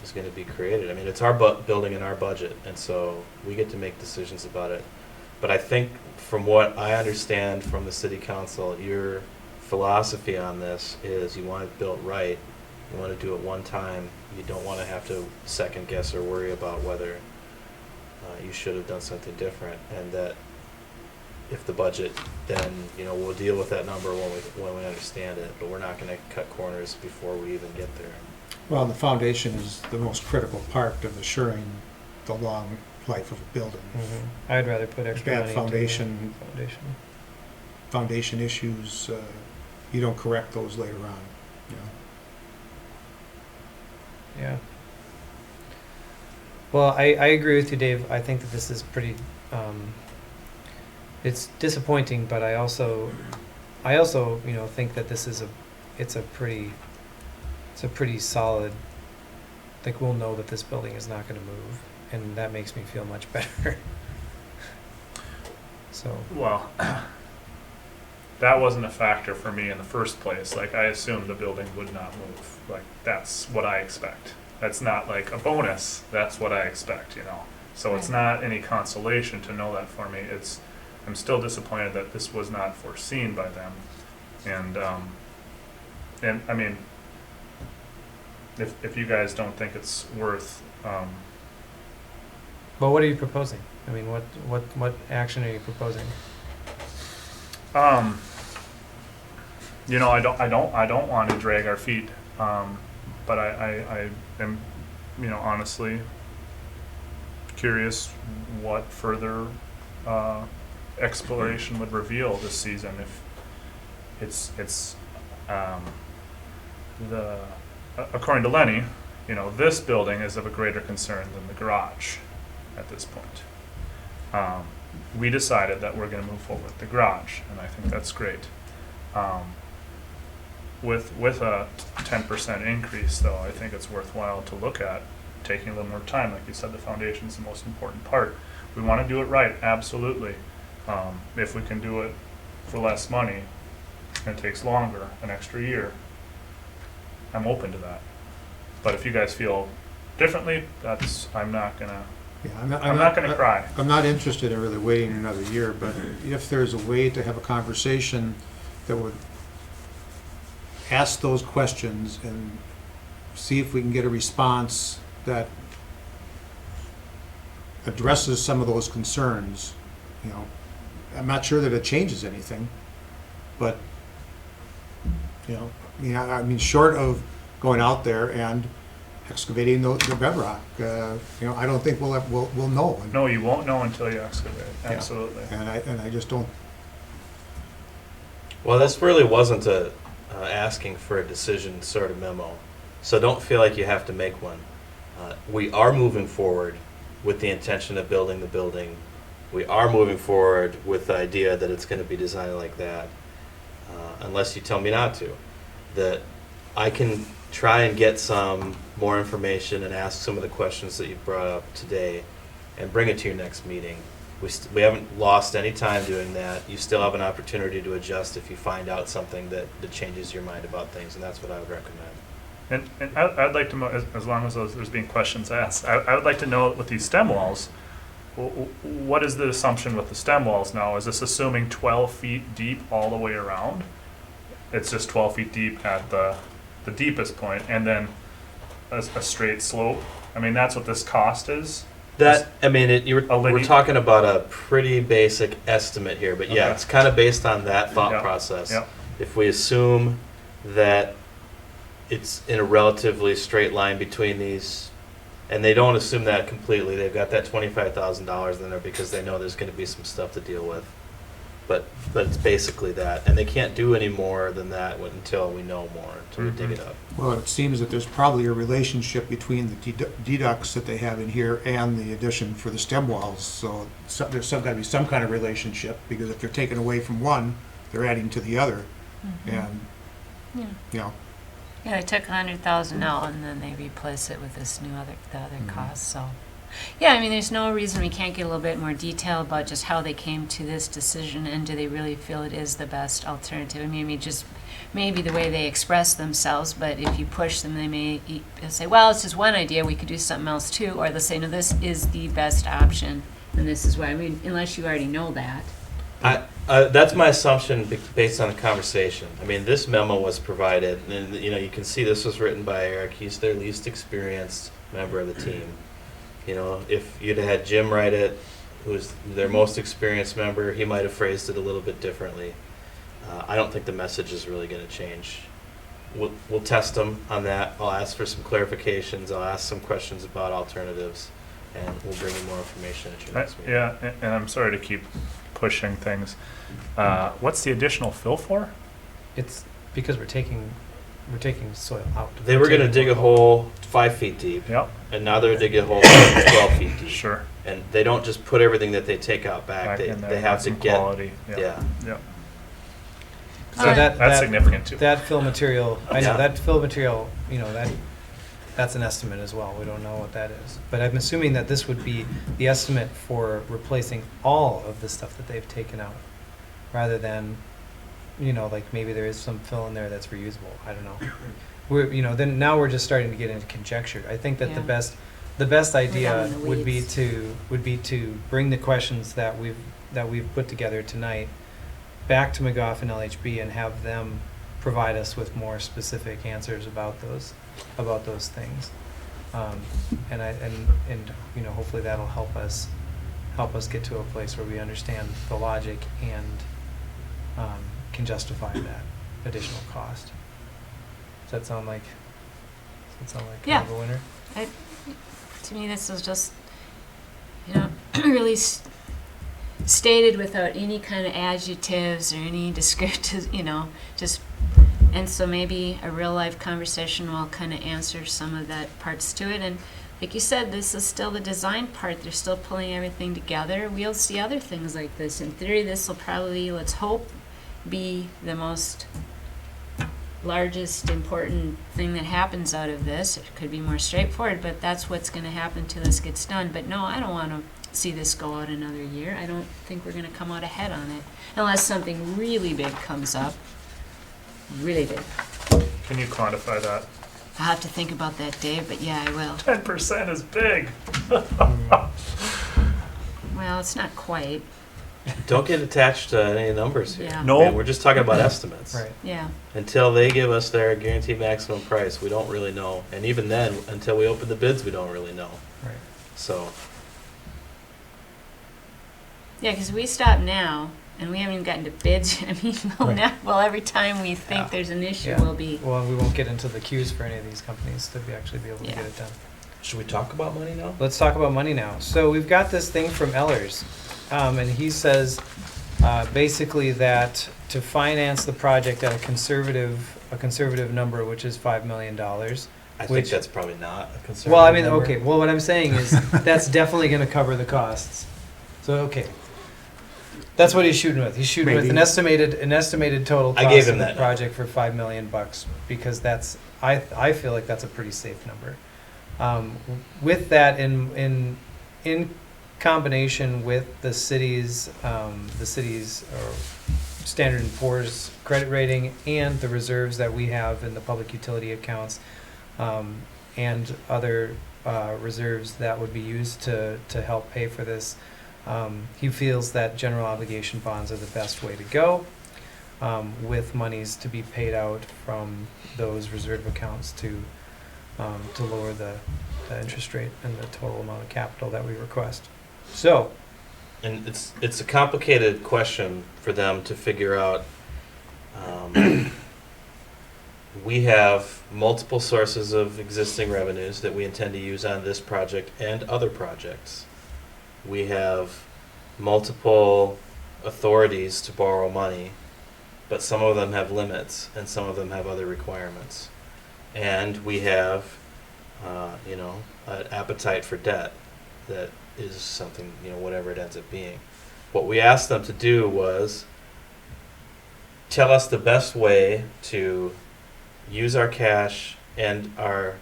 is going to be created. I mean, it's our building and our budget, and so we get to make decisions about it. But I think from what I understand from the city council, you're philosophy on this is you want it built right. You want to do it one time. You don't want to have to second guess or worry about whether you should have done something different. And that if the budget, then, you know, we'll deal with that number when we understand it, but we're not going to cut corners before we even get there. Well, the foundation is the most critical part of assuring the long life of a building. I'd rather put extra Bad money into the foundation. Foundation issues, you don't correct those later on, you know. Yeah. Well, I agree with you, Dave. I think that this is pretty, it's disappointing, but I also, you know, think that this is it's a pretty solid, like, we'll know that this building is not gonna move, and that makes me feel much better. So, Well, that wasn't a factor for me in the first place. Like, I assumed the building would not move. Like, that's what I expect. That's not like a bonus. That's what I expect, you know. So it's not any consolation to know that for me. I'm still disappointed that this was not foreseen by them. And I mean, if you guys don't think it's worth, but what are you proposing? I mean, what action are you proposing? you know, I don't want to drag our feet, but I am, you know, honestly curious what further exploration would reveal this season. If it's according to Lenny, you know, this building is of a greater concern than the garage at this point. We decided that we're going to move forward with the garage, and I think that's great. With a 10% increase, though, I think it's worthwhile to look at taking a little more time. Like you said, the foundation is the most important part. We want to do it right, absolutely. If we can do it for less money and it takes longer, an extra year, I'm open to that. But if you guys feel differently, I'm not gonna. Yeah, I'm not gonna cry. I'm not interested in really waiting another year, but if there's a way to have a conversation that would ask those questions and see if we can get a response that addresses some of those concerns, you know, I'm not sure that it changes anything, but, you know, I mean, short of going out there and excavating the bedrock, you know, I don't think we'll know. No, you won't know until you excavate. Absolutely. And I just don't. Well, this really wasn't a asking for a decision sort of memo, so don't feel like you have to make one. We are moving forward with the intention of building the building. We are moving forward with the idea that it's going to be designed like that, unless you tell me not to. That I can try and get some more information and ask some of the questions that you brought up today and bring it to your next meeting. We haven't lost any time doing that. You still have an opportunity to adjust if you find out something that changes your mind about things, and that's what I would recommend. And I'd like to, as long as there's being questions asked, I would like to know with these stem walls, what is the assumption with the stem walls now? Is this assuming 12 feet deep all the way around? It's just 12 feet deep at the deepest point, and then a straight slope? I mean, that's what this cost is? That, I mean, we're talking about a pretty basic estimate here, but yeah, Okay. it's kind of based on that thought Yep. process. Yep. If we assume that it's in a relatively straight line between these, and they don't assume that completely, they've got that $25,000 in there because they know there's going to be some stuff to deal with. But it's basically that, and they can't do any more than that until we know more, until we dig it up. Well, it seems that there's probably a relationship between the deducts that they have in here and the addition for the stem walls. So there's got to be some kind of relationship, because if they're taking away from one, they're adding to the other. And, Yeah. you know, Yeah, they took 100,000 out and then they replaced it with this new other cost, so. Yeah, I mean, there's no reason we can't get a little bit more detail about just how they came to this decision, and do they really feel it is the best alternative? I mean, just maybe the way they express themselves, but if you push them, they may say, well, it's just one idea, we could do something else too, or they'll say, no, this is the best option, and this is why. I mean, unless you already know that. That's my assumption based on the conversation. I mean, this memo was provided, and, you know, you can see this was written by Eric. He's their least experienced member of the team. You know, if you'd have had Jim write it, who's their most experienced member, he might have phrased it a little bit differently. I don't think the message is really going to change. We'll test them on that. I'll ask for some clarifications. I'll ask some questions about alternatives, and we'll bring you more information at your next meeting. Yeah, and I'm sorry to keep pushing things. What's the additional fill for? It's because we're taking soil out. They were going to dig a hole 5 feet deep, Yep, and now they're digging a hole 12 feet deep. sure. And they don't just put everything that they take out back. Back in there, They have to some get, quality. yeah. Yep. So that That's significant too. That fill material, I know, Yeah. that fill material, you know, that's an estimate as well. We don't know what that is. But I'm assuming that this would be the estimate for replacing all of the stuff that they've taken out, rather than, you know, like maybe there is some fill in there that's reusable. I don't know. We're, you know, then now we're just starting to get into conjecture. I think that Yeah. the best idea down in the would be weeds. to bring the questions that we've put together tonight back to McGough and LHB and have them provide us with more specific answers about those things. And you know, hopefully that'll help us get to a place where we understand the logic and can justify that additional cost. Does that sound like kind of a winner? To me, this was just, you know, really stated without any kind of adjectives or any descriptive, you know, just, and so maybe a real life conversation will kind of answer some of that parts to it. And like you said, this is still the design part. They're still pulling everything together. We'll see other things like this. In theory, this will probably, let's hope, be the most largest important thing that happens out of this. It could be more straightforward, but that's what's going to happen till this gets done. But no, I don't want to see this go out another year. I don't think we're going to come out ahead on it unless something really big comes up. Really big. Can you quantify that? I'll have to think about that, Dave, but yeah, I will. 10% is big. Well, it's not quite. Don't get attached to any numbers here. Yeah. No. I mean, we're just talking about estimates. Right. Yeah. Until they give us their guaranteed maximum price, we don't really know. And even then, until we open the bids, we don't really know. Right. So, Yeah, because we stop now, and we haven't even gotten to bids. I mean, Right. every time we think Yeah. there's an issue, Yeah. we'll be. Well, we won't get into the queues for any of these companies to actually be able to Yeah. get it done. should we talk about money now? Let's talk about money now. So we've got this thing from Ellers, and he says basically that to finance the project at a conservative number, which is $5 million. I think Which- that's probably not a concern. Well, I mean, okay. Well, what I'm saying is that's definitely going to cover the costs. So okay, that's what he's shooting with. He's shooting with Maybe. an estimated total I cost gave him of the that project for $5 million because that's I feel like that's a pretty safe number. With that in combination with the city's Standard & Poor's credit rating and the reserves that we have in the public utility accounts, and other reserves that would be used to help pay for this, he feels that general obligation bonds are the best way to go, with monies to be paid out from those reserve accounts to lower the interest rate and the total amount of capital that we request. So, And it's a complicated question for them to figure out. We have multiple sources of existing revenues that we intend to use on this project and other projects. We have multiple authorities to borrow money, but some of them have limits and some of them have other requirements. And we have, an appetite for debt that is something, whatever it ends up being. What we asked them to do was tell us the best way to use our cash and our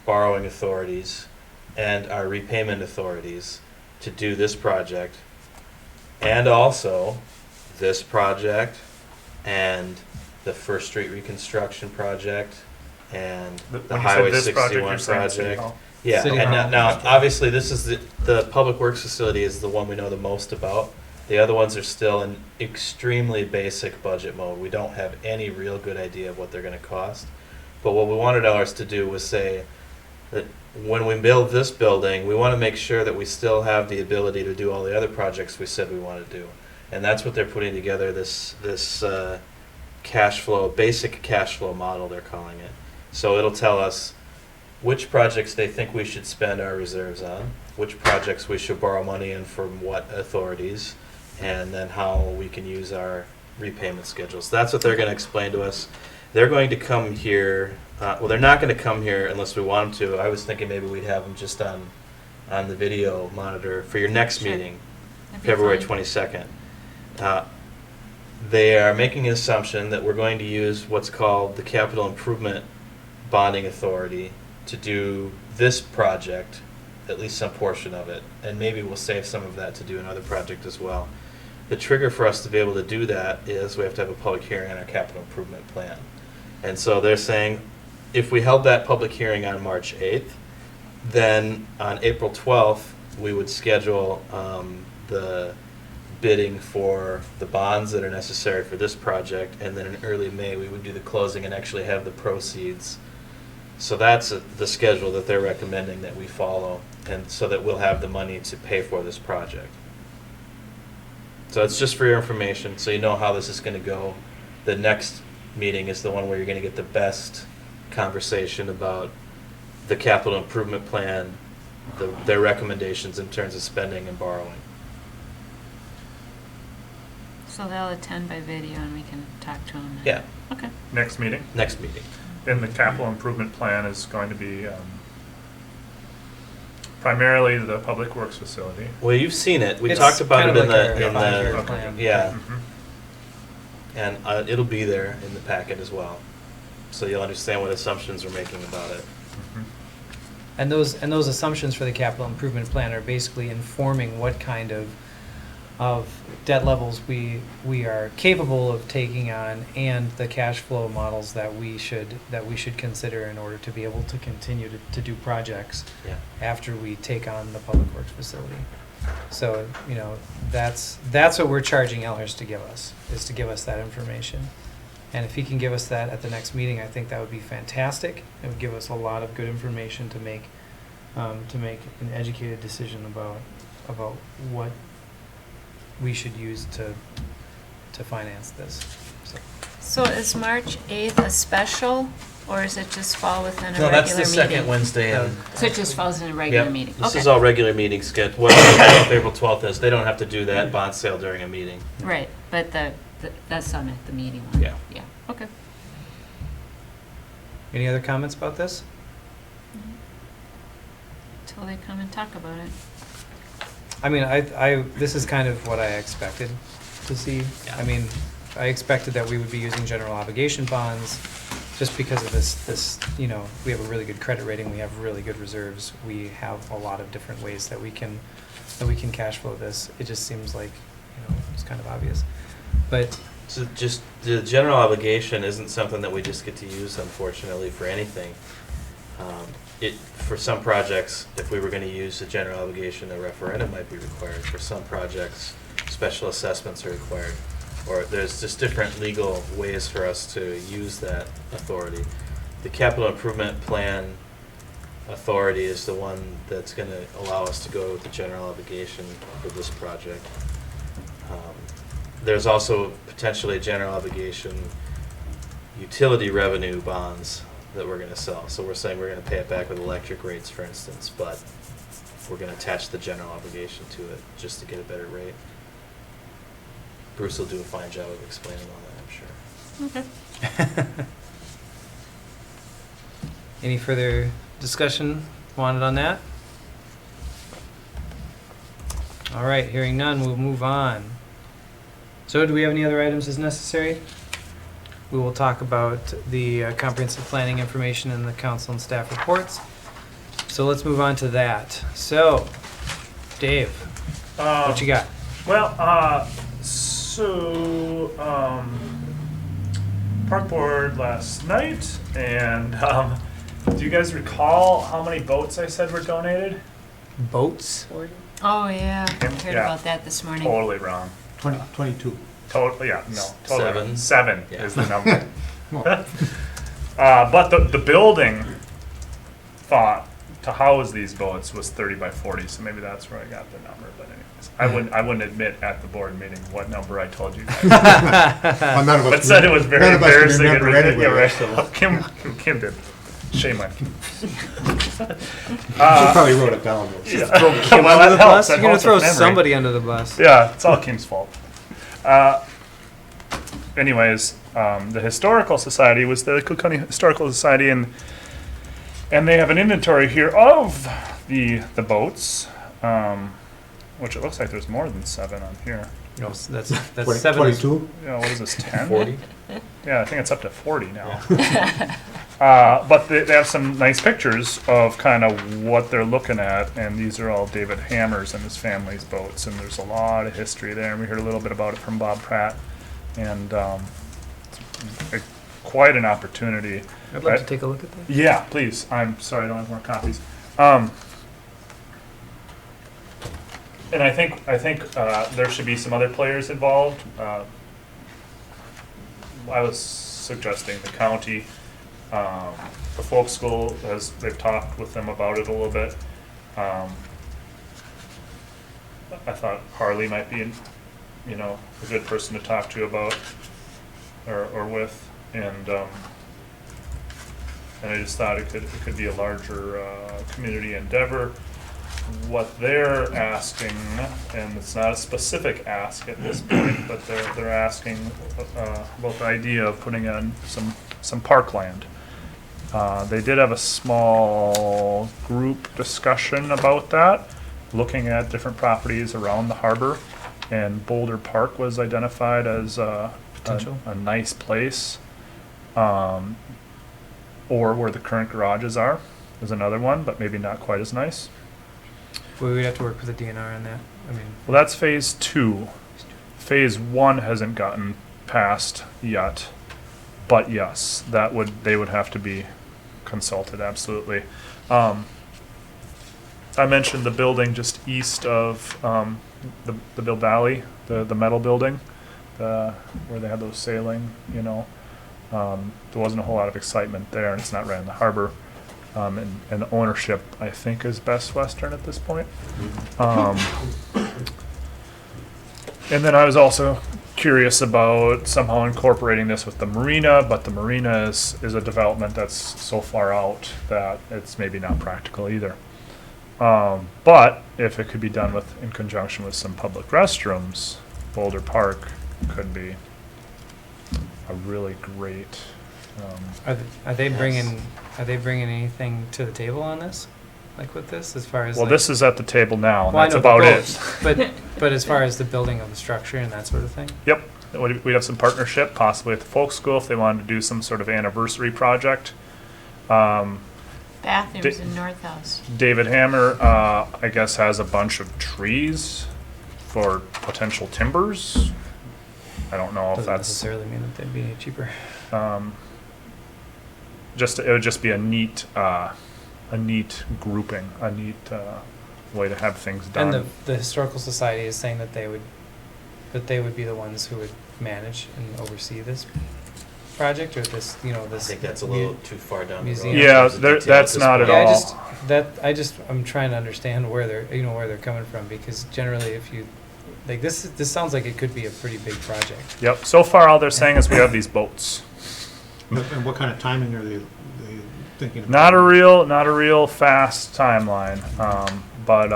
borrowing authorities and our repayment authorities to do this project, and also this project and the First Street reconstruction project and the When you Highway said this project, 61 you're saying City project. Hall. Yeah, City and Hall. now obviously this is the Public Works facility is the one we know the most about, The other ones are still in extremely basic budget mode. We don't have any real good idea of what they're gonna cost. But what we wanted ours to do was say that when we build this building, we wanna make sure that we still have the ability to do all the other projects we said we wanna do. And that's what they're putting together, this cash flow, basic cash flow model, they're calling it. So it'll tell us which projects they think we should spend our reserves on, which projects we should borrow money in from what authorities, and then how we can use our repayment schedules. That's what they're going to explain to us. They're going to come here, well, they're not going to come here unless we want them to. I was thinking maybe we'd have them just on the video monitor for your next Sure. meeting, That'd be February fine. 22nd. They are making an assumption that we're going to use what's called the Capital Improvement Bonding Authority to do this project, at least some portion of it, and maybe we'll save some of that to do another project as well. The trigger for us to be able to do that is we have to have a public hearing on our capital improvement plan. And so they're saying, if we held that public hearing on March 8th, then on April 12th, we would schedule the bidding for the bonds that are necessary for this project, and then in early May, we would do the closing and actually have the proceeds. So that's the schedule that they're recommending that we follow, and so that we'll have the money to pay for this project. So it's just for your information, so you know how this is gonna go. The next meeting is the one where you're gonna get the best conversation about the capital improvement plan, their recommendations in terms of spending and borrowing. So they'll attend by video and we can talk to them. Yeah, Okay. Next meeting, next meeting. and the capital improvement plan is going to be primarily the public works facility. Well, you've seen it. We It's talked about kind it of in like the, our in five-year the, plan. yeah, Mhm. and it'll be there in the packet as well. So you'll understand what assumptions we're making about it. Mhm. And those assumptions for the capital improvement plan are basically informing what kind of debt levels we are capable of taking on, and the cash flow models that we should consider in order to be able to continue to do projects Yeah. after we take on the public works facility. So, that's what we're charging Elhurst to give us, is to give us that information. And if he can give us that at the next meeting, I think that would be fantastic. It would give us a lot of good information to make an educated decision about what we should use to finance this. So is March 8th a special, or is it just fall within a No, regular that's the meeting? second Wednesday in. So it just falls in a regular Yep. meeting? This Okay. is all regular meeting schedule. Well, I don't know if April 12th is. They don't have to do that bond sale during a meeting. Right, but that's on at the meeting one? Yeah. Yeah, okay. Any other comments about this? Till they come and talk about it. I mean, this is kind of what I expected to see. Yeah. I mean, I expected that we would be using general obligation bonds just because of this, we have a really good credit rating, we have really good reserves, we have a lot of different ways that we can cash flow this. It just seems like, it's kind of obvious. But So just, the general obligation isn't something that we just get to use, unfortunately, for anything. For some projects, if we were gonna use the general obligation, a referendum might be required. For some projects, special assessments are required. Or there's just different legal ways for us to use that authority. The capital improvement plan authority is the one that's gonna allow us to go with the general obligation for this project. There's also potentially a general obligation utility revenue bonds that we're gonna sell. So we're saying we're gonna pay it back with electric rates, for instance, but we're gonna attach the general obligation to it just to get a better rate. Bruce will do a fine job of explaining all that, I'm sure. Okay. any further discussion wanted on that? All right, hearing none, we'll move on. So do we have any other items as necessary? We will talk about the comprehensive planning information in the council and staff reports. So let's move on to that. So, Dave, what you got? Well, park board last night, and do you guys recall how many boats I said were donated? Boats? Oh, yeah, Kim? heard Yeah. about that this morning. Totally wrong. 22. Totally, yeah, no, totally wrong. 7. 7 Yeah. is the number. Well, But the building thought to house these boats was 30 by 40, so maybe that's where I got the number. But anyways, I wouldn't admit at the board meeting what number I told you guys. well, none of us But said it was very none of us can embarrassing. and remember anyway, ridiculous. so- Yeah, right. Kim did. Shame on Kim. She probably wrote it down. though. Yeah. Throw Kim Well, under that the helps. bus? That You're gonna helps throw with memory. somebody under the bus. Yeah, it's all Kim's fault. Anyways, the Historical Society was the Cook County Historical Society, and they have an inventory here of the boats, which it looks like there's more than 7 on here. No, that's 20 7. 22? Yeah, what is this, 10? 40? Yeah, I think it's up to 40 now. But they have some nice pictures of kind of what they're looking at, and these are all David Hammer's and his family's boats, and there's a lot of history there, and we heard a little bit about it from Bob Pratt, and it's quite an opportunity. I'd love to take a look at that. Yeah, please. I'm sorry, I don't have more copies. And I think there should be some other players involved. I was suggesting the county, the folk school, as they've talked with them about it a little bit. I thought Harley might be, a good person to talk to about, or with, and I just thought it could be a larger community endeavor. What they're asking, and it's not a specific ask at this point, but they're asking about the idea of putting in some parkland. They did have a small group discussion about that, looking at different properties around the harbor, and Boulder Park was identified as a nice place, or where the current garages are is another one, but maybe not quite as nice. We would have to work with the DNR on that. I mean, Well, that's phase 2. Phase 1 hasn't gotten passed yet, but yes, they would have to be consulted, absolutely. I mentioned the building just east of the Bill Valley, the metal building, where they had those sailing, there wasn't a whole lot of excitement there, and it's not right in the harbor. And the ownership, I think, is Best Western at this point. And then I was also curious about somehow incorporating this with the marina, but the marina is a development that's so far out that it's maybe not practical either. But if it could be done in conjunction with some public restrooms, Boulder Park could be a really great. are they bringing anything to the table on this, like with this, as far as? Well, like, this is at the table now, and well, I that's know about the it. boats, but as far as the building of the structure and that sort of thing. Yep, we'd have some partnership, possibly with the folk school if they wanted to do some sort of anniversary project. Bathrooms in North House. David Hammer, I guess, has a bunch of trees for potential timbers. I don't know if Doesn't that's necessarily mean that they'd be any cheaper. it would just be a neat grouping, a neat way to have things done. And the historical society is saying that they would be the ones who would manage and oversee this project, or this, I this. think that's a little too far down the road. museum. Yeah, in terms of detail that's this not at point. all. I'm trying to understand where they're coming from, because generally if you, like, this sounds like it could be a pretty big project. Yep. So far, all they're saying is we have these boats. And what kind of timing are they thinking of? Not a real fast timeline, but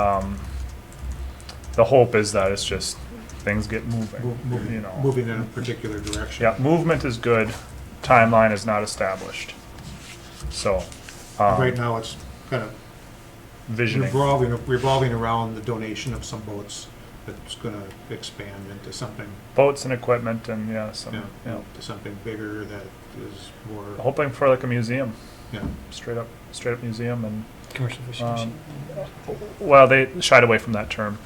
the hope is that it's just things get moving. Moving in a particular direction. Yeah, movement is good. Timeline is not established. So, Right now, it's kind of visioning. revolving around the donation of some boats that's going to expand into something, Boats and equipment, and some. to something bigger that is more, Hoping for like a museum, yeah. straight up museum, and Commercial fishing Um, machine. well, they shied away from that term.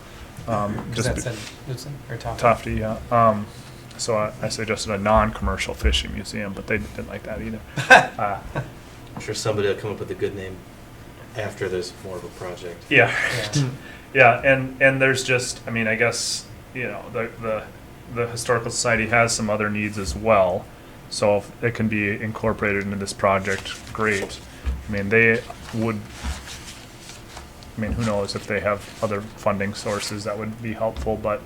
Because Just that's in Knudsen or Tofty. Tofty, yeah. So I suggested a non-commercial fishing museum, but they didn't like that either. I'm sure somebody will come up with a good name. after there's more of a project. Yeah. Yeah. Yeah, and there's just, I mean, I guess, the Historical Society has some other needs as well. So if it can be incorporated into this project, great. I mean, who knows if they have other funding sources that would be helpful, but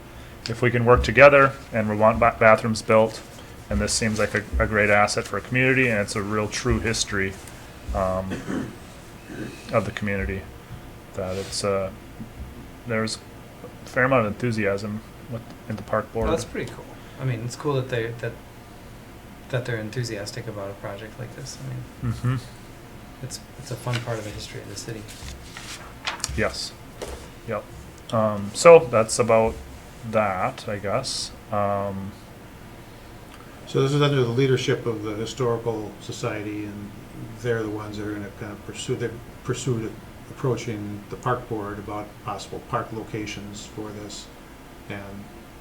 if we can work together and we want bathrooms built, and this seems like a great asset for a community, and it's a real true history of the community, that there's a fair amount of enthusiasm in the park board. Well, that's pretty cool. I mean, it's cool that they're enthusiastic about a project like this. I mean, Mm-hmm. it's a fun part of the history of the city. Yes. Yep. So that's about that, I guess. So this is under the leadership of the Historical Society, and they're the ones that are gonna kind of pursue approaching the park board about possible park locations for this.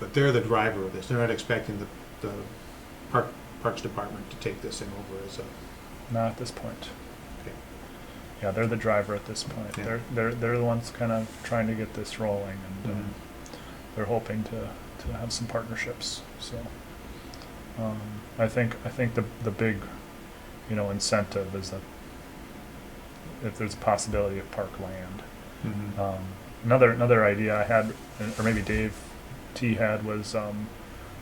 But they're the driver of this. They're not expecting the Parks Department to take this thing over as a, Not at this point. Okay. Yeah, they're the driver at this point. Yeah. They're the ones kind of trying to get this rolling, and Mhm. they're hoping to have some partnerships. So I think the big incentive is that if there's a possibility of park land. Another idea I had, or maybe Dave T had, was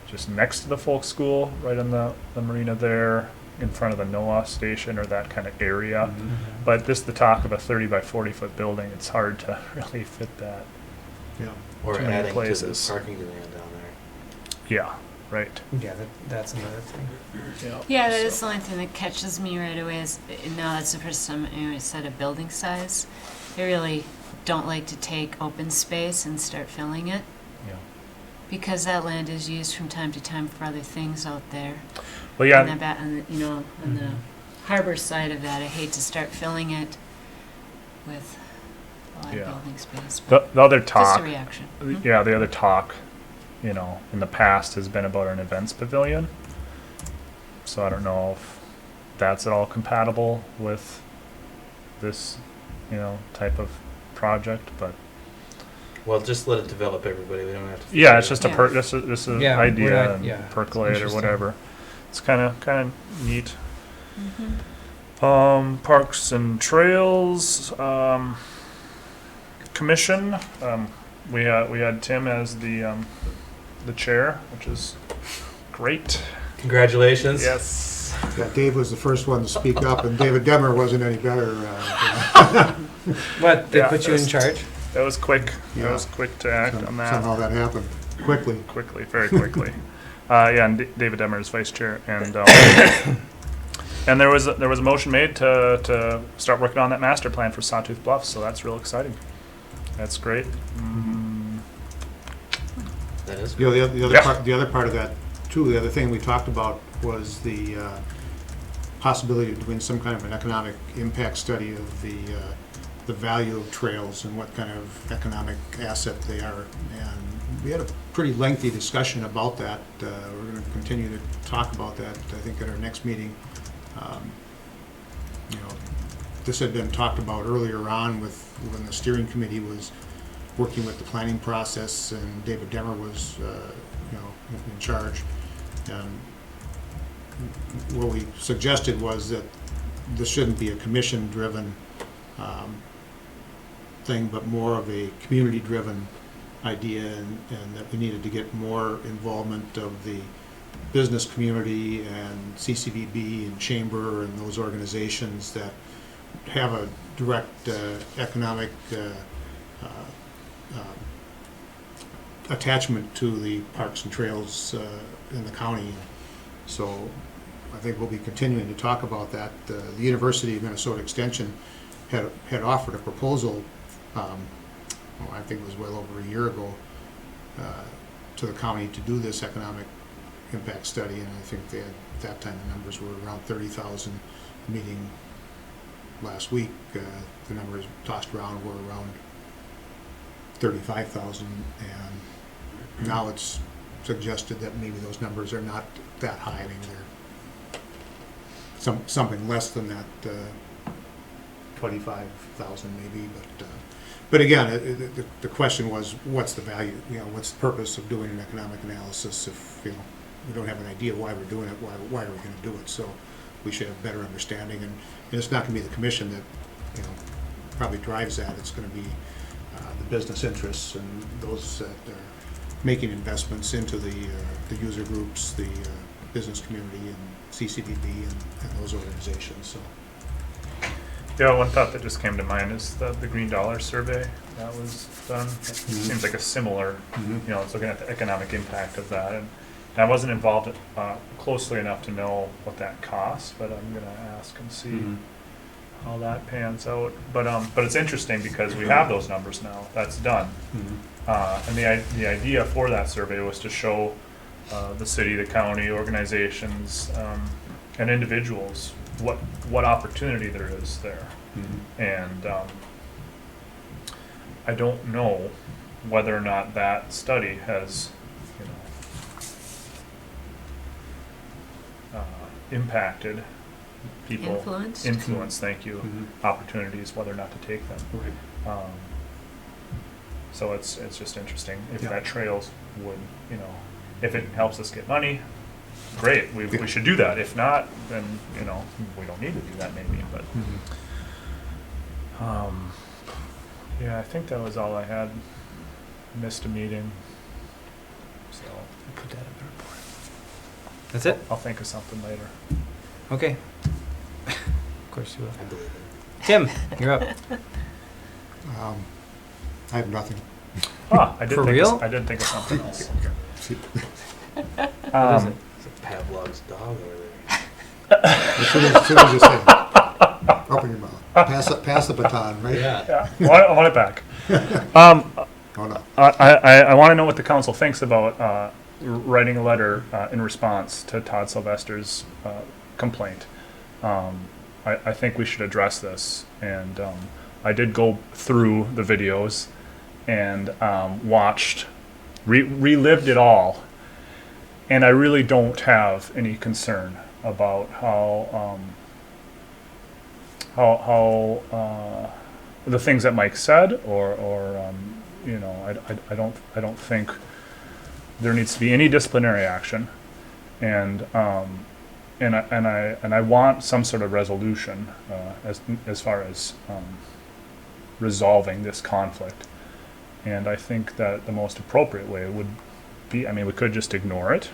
just next to the folk school, right on the marina there, in front of the NOAA station or that kind of area. Mhm. But just the talk of a 30 by 40 foot building, it's hard to really fit that. Yeah. Or Too many adding places. to the parking land down there. Yeah, right. Yeah, that's another thing. Yeah, that is So- the only thing that catches me right away is, now that's the first time I said a building size. I really don't like to take open space and start filling it, Yeah. because that land is used from time to time for other things out there. Well, yeah. And on the harbor side of that, I hate to start filling it with a lot Yeah. of building space. The But other just talk, a reaction. yeah, the other talk, in the past has been about an events pavilion. So I don't know if that's at all compatible with this, type of project, but Well, just let it develop, everybody. We don't have to. yeah, it's just Yeah. just an Yeah, we're idea not- and yeah, percolate or interesting. whatever. It's kind of neat. Mhm. Parks and Trails Commission. We had Tim as the chair, which is great. Congratulations. Yes. Yeah, Dave was the first one to speak up, and David Demmer wasn't any better. What, they Yeah, put you in that's- charge? That was quick. Yeah. That was quick to act on that. Somehow that happened quickly. Quickly, very quickly. Yeah, and David Demmer is vice chair, and and there was a motion made to start working on that master plan for Sawtooth Bluffs, so that's real exciting. That's great. That is. The other Yeah. the other part of that too. The other thing we talked about was the possibility of doing some kind of an economic impact study of the value of trails and what kind of economic asset they are. And we had a pretty lengthy discussion about that. We're going to continue to talk about that, I think, at our next meeting. This had been talked about earlier on when the steering committee was working with the planning process, and David Demmer was, in charge. And what we suggested was that this shouldn't be a commission-driven thing, but more of a community-driven idea, and that we needed to get more involvement of the business community and CCVB and Chamber and those organizations that have a direct economic attachment to the parks and trails in the county. So I think we'll be continuing to talk about that. The University of Minnesota Extension had offered a proposal, I think it was well over a year ago, to the county to do this economic impact study, and I think at that time the numbers were around 30,000. Meeting last week, the numbers tossed around were around 35,000, and now it's suggested that maybe those numbers are not that high. I mean, they're something less than that 25,000 maybe, but again, the question was, what's the value? What's the purpose of doing an economic analysis if, we don't have an idea why we're doing it, why are we gonna do it? So we should have better understanding, and it's not gonna be the commission that, probably drives that. It's gonna be the business interests and those that are making investments into the user groups, the business community, and CCDB and those organizations, so. Yeah, one thought that just came to mind is the Green Dollar survey that was done. It seems like a similar, it's looking at the economic impact of that. And I wasn't involved closely enough to know what that costs, but I'm gonna ask and see how that pans out. But it's interesting because we have those numbers now. That's done. And the idea for that survey was to show the city, the county, organizations, and individuals what opportunity there is there. And I don't know whether or not that study has, impacted people. Influenced. Thank you. Opportunities, whether or not to take them. So it's just interesting if that trails would, if it helps us get money, great, we should do that. If not, then, we don't need to do that maybe, but. Yeah, I think that was all I had. Missed a meeting. So Put that in the report. That's it? I'll think of something later. Okay. Of course you will. I believe it. Tim, you're up. I have nothing. I did For think real? I did think of something else. What is it? It's a Pavlov's dog over there. As soon as you say it, open your mouth. Pass the baton, right? Yeah, I want it back. Oh, no. I want to know what the council thinks about writing a letter in response to Todd Sylvester's complaint. I think we should address this, and I did go through the videos and relived it all, and I really don't have any concern about how the things that Mike said, or I don't think there needs to be any disciplinary action, and I want some sort of resolution as far as resolving this conflict. And I think that the most appropriate way would be, we could just ignore it,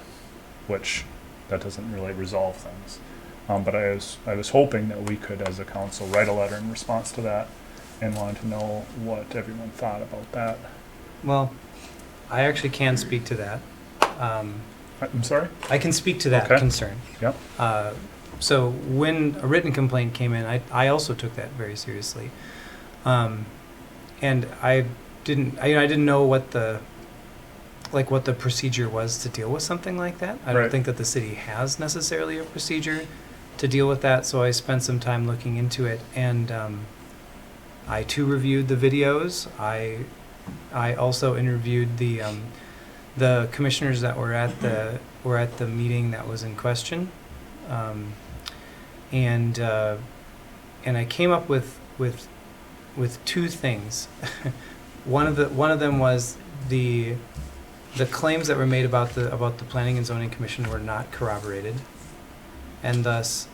which that doesn't really resolve things. But I was hoping that we could, as a council, write a letter in response to that, and wanted to know what everyone thought about that. Well, I actually can speak to that. I'm sorry? I can speak to that Okay. concern. Yep. So when a written complaint came in, I also took that very seriously. And I didn't know what the procedure was to deal with something like that. I don't Right. think that the city has necessarily a procedure to deal with that, so I spent some time looking into it, and I too reviewed the videos. I also interviewed the commissioners that were at the meeting that was in question, and I came up with two things. One of them was the claims that were made about the Planning and Zoning Commission were not corroborated, and thus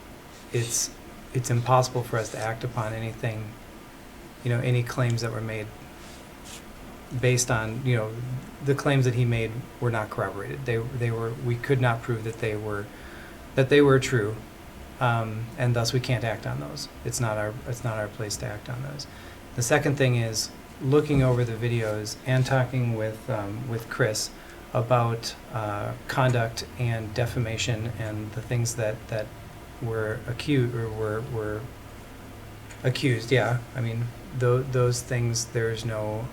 it's impossible for us to act upon anything, any claims that were made based on, the claims that he made were not corroborated. We could not prove that they were true, and thus we can't act on those. It's not our place to act on those. The second thing is looking over the videos and talking with Chris about conduct and defamation and the things that were accused or were accused. Yeah, those things. There's no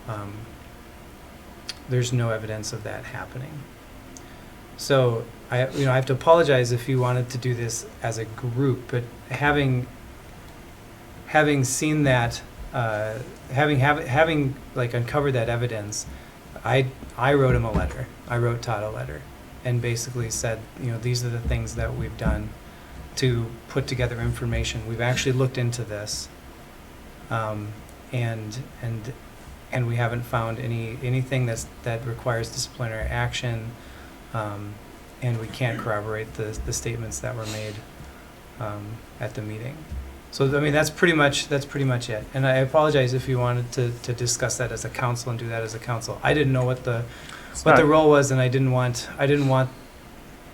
evidence of that happening. So I have to apologize if you wanted to do this as a group, but having seen that, having uncovered that evidence, I wrote him a letter. I wrote Todd a letter, and basically said, these are the things that we've done to put together information. We've actually looked into this, and we haven't found anything that requires disciplinary action, and we can't corroborate the statements that were made at the meeting. So I mean that's pretty much it. And I apologize if you wanted to discuss that as a council and do that as a council. I didn't know what the role was, and I didn't want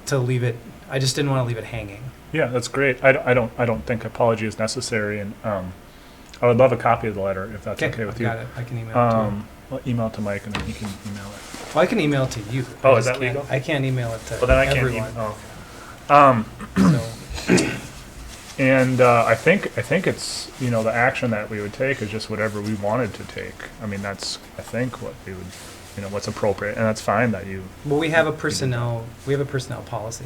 to leave it. I just didn't want to leave it hanging. Yeah, that's great. I don't think apology is necessary, and I would love a copy of the letter if that's okay with I've you. got it. I can email it to you. Well, email it to Mike, and then he can email it. Well, I can email it to you. Oh, I is just that can't- legal? I can't email it to Well, then I can't everyone. email. Oh, okay. So, And I think it's, the action that we would take is just whatever we wanted to take. I mean, that's, I think, what we would, what's appropriate, and that's fine that you, well, we have a personnel policy,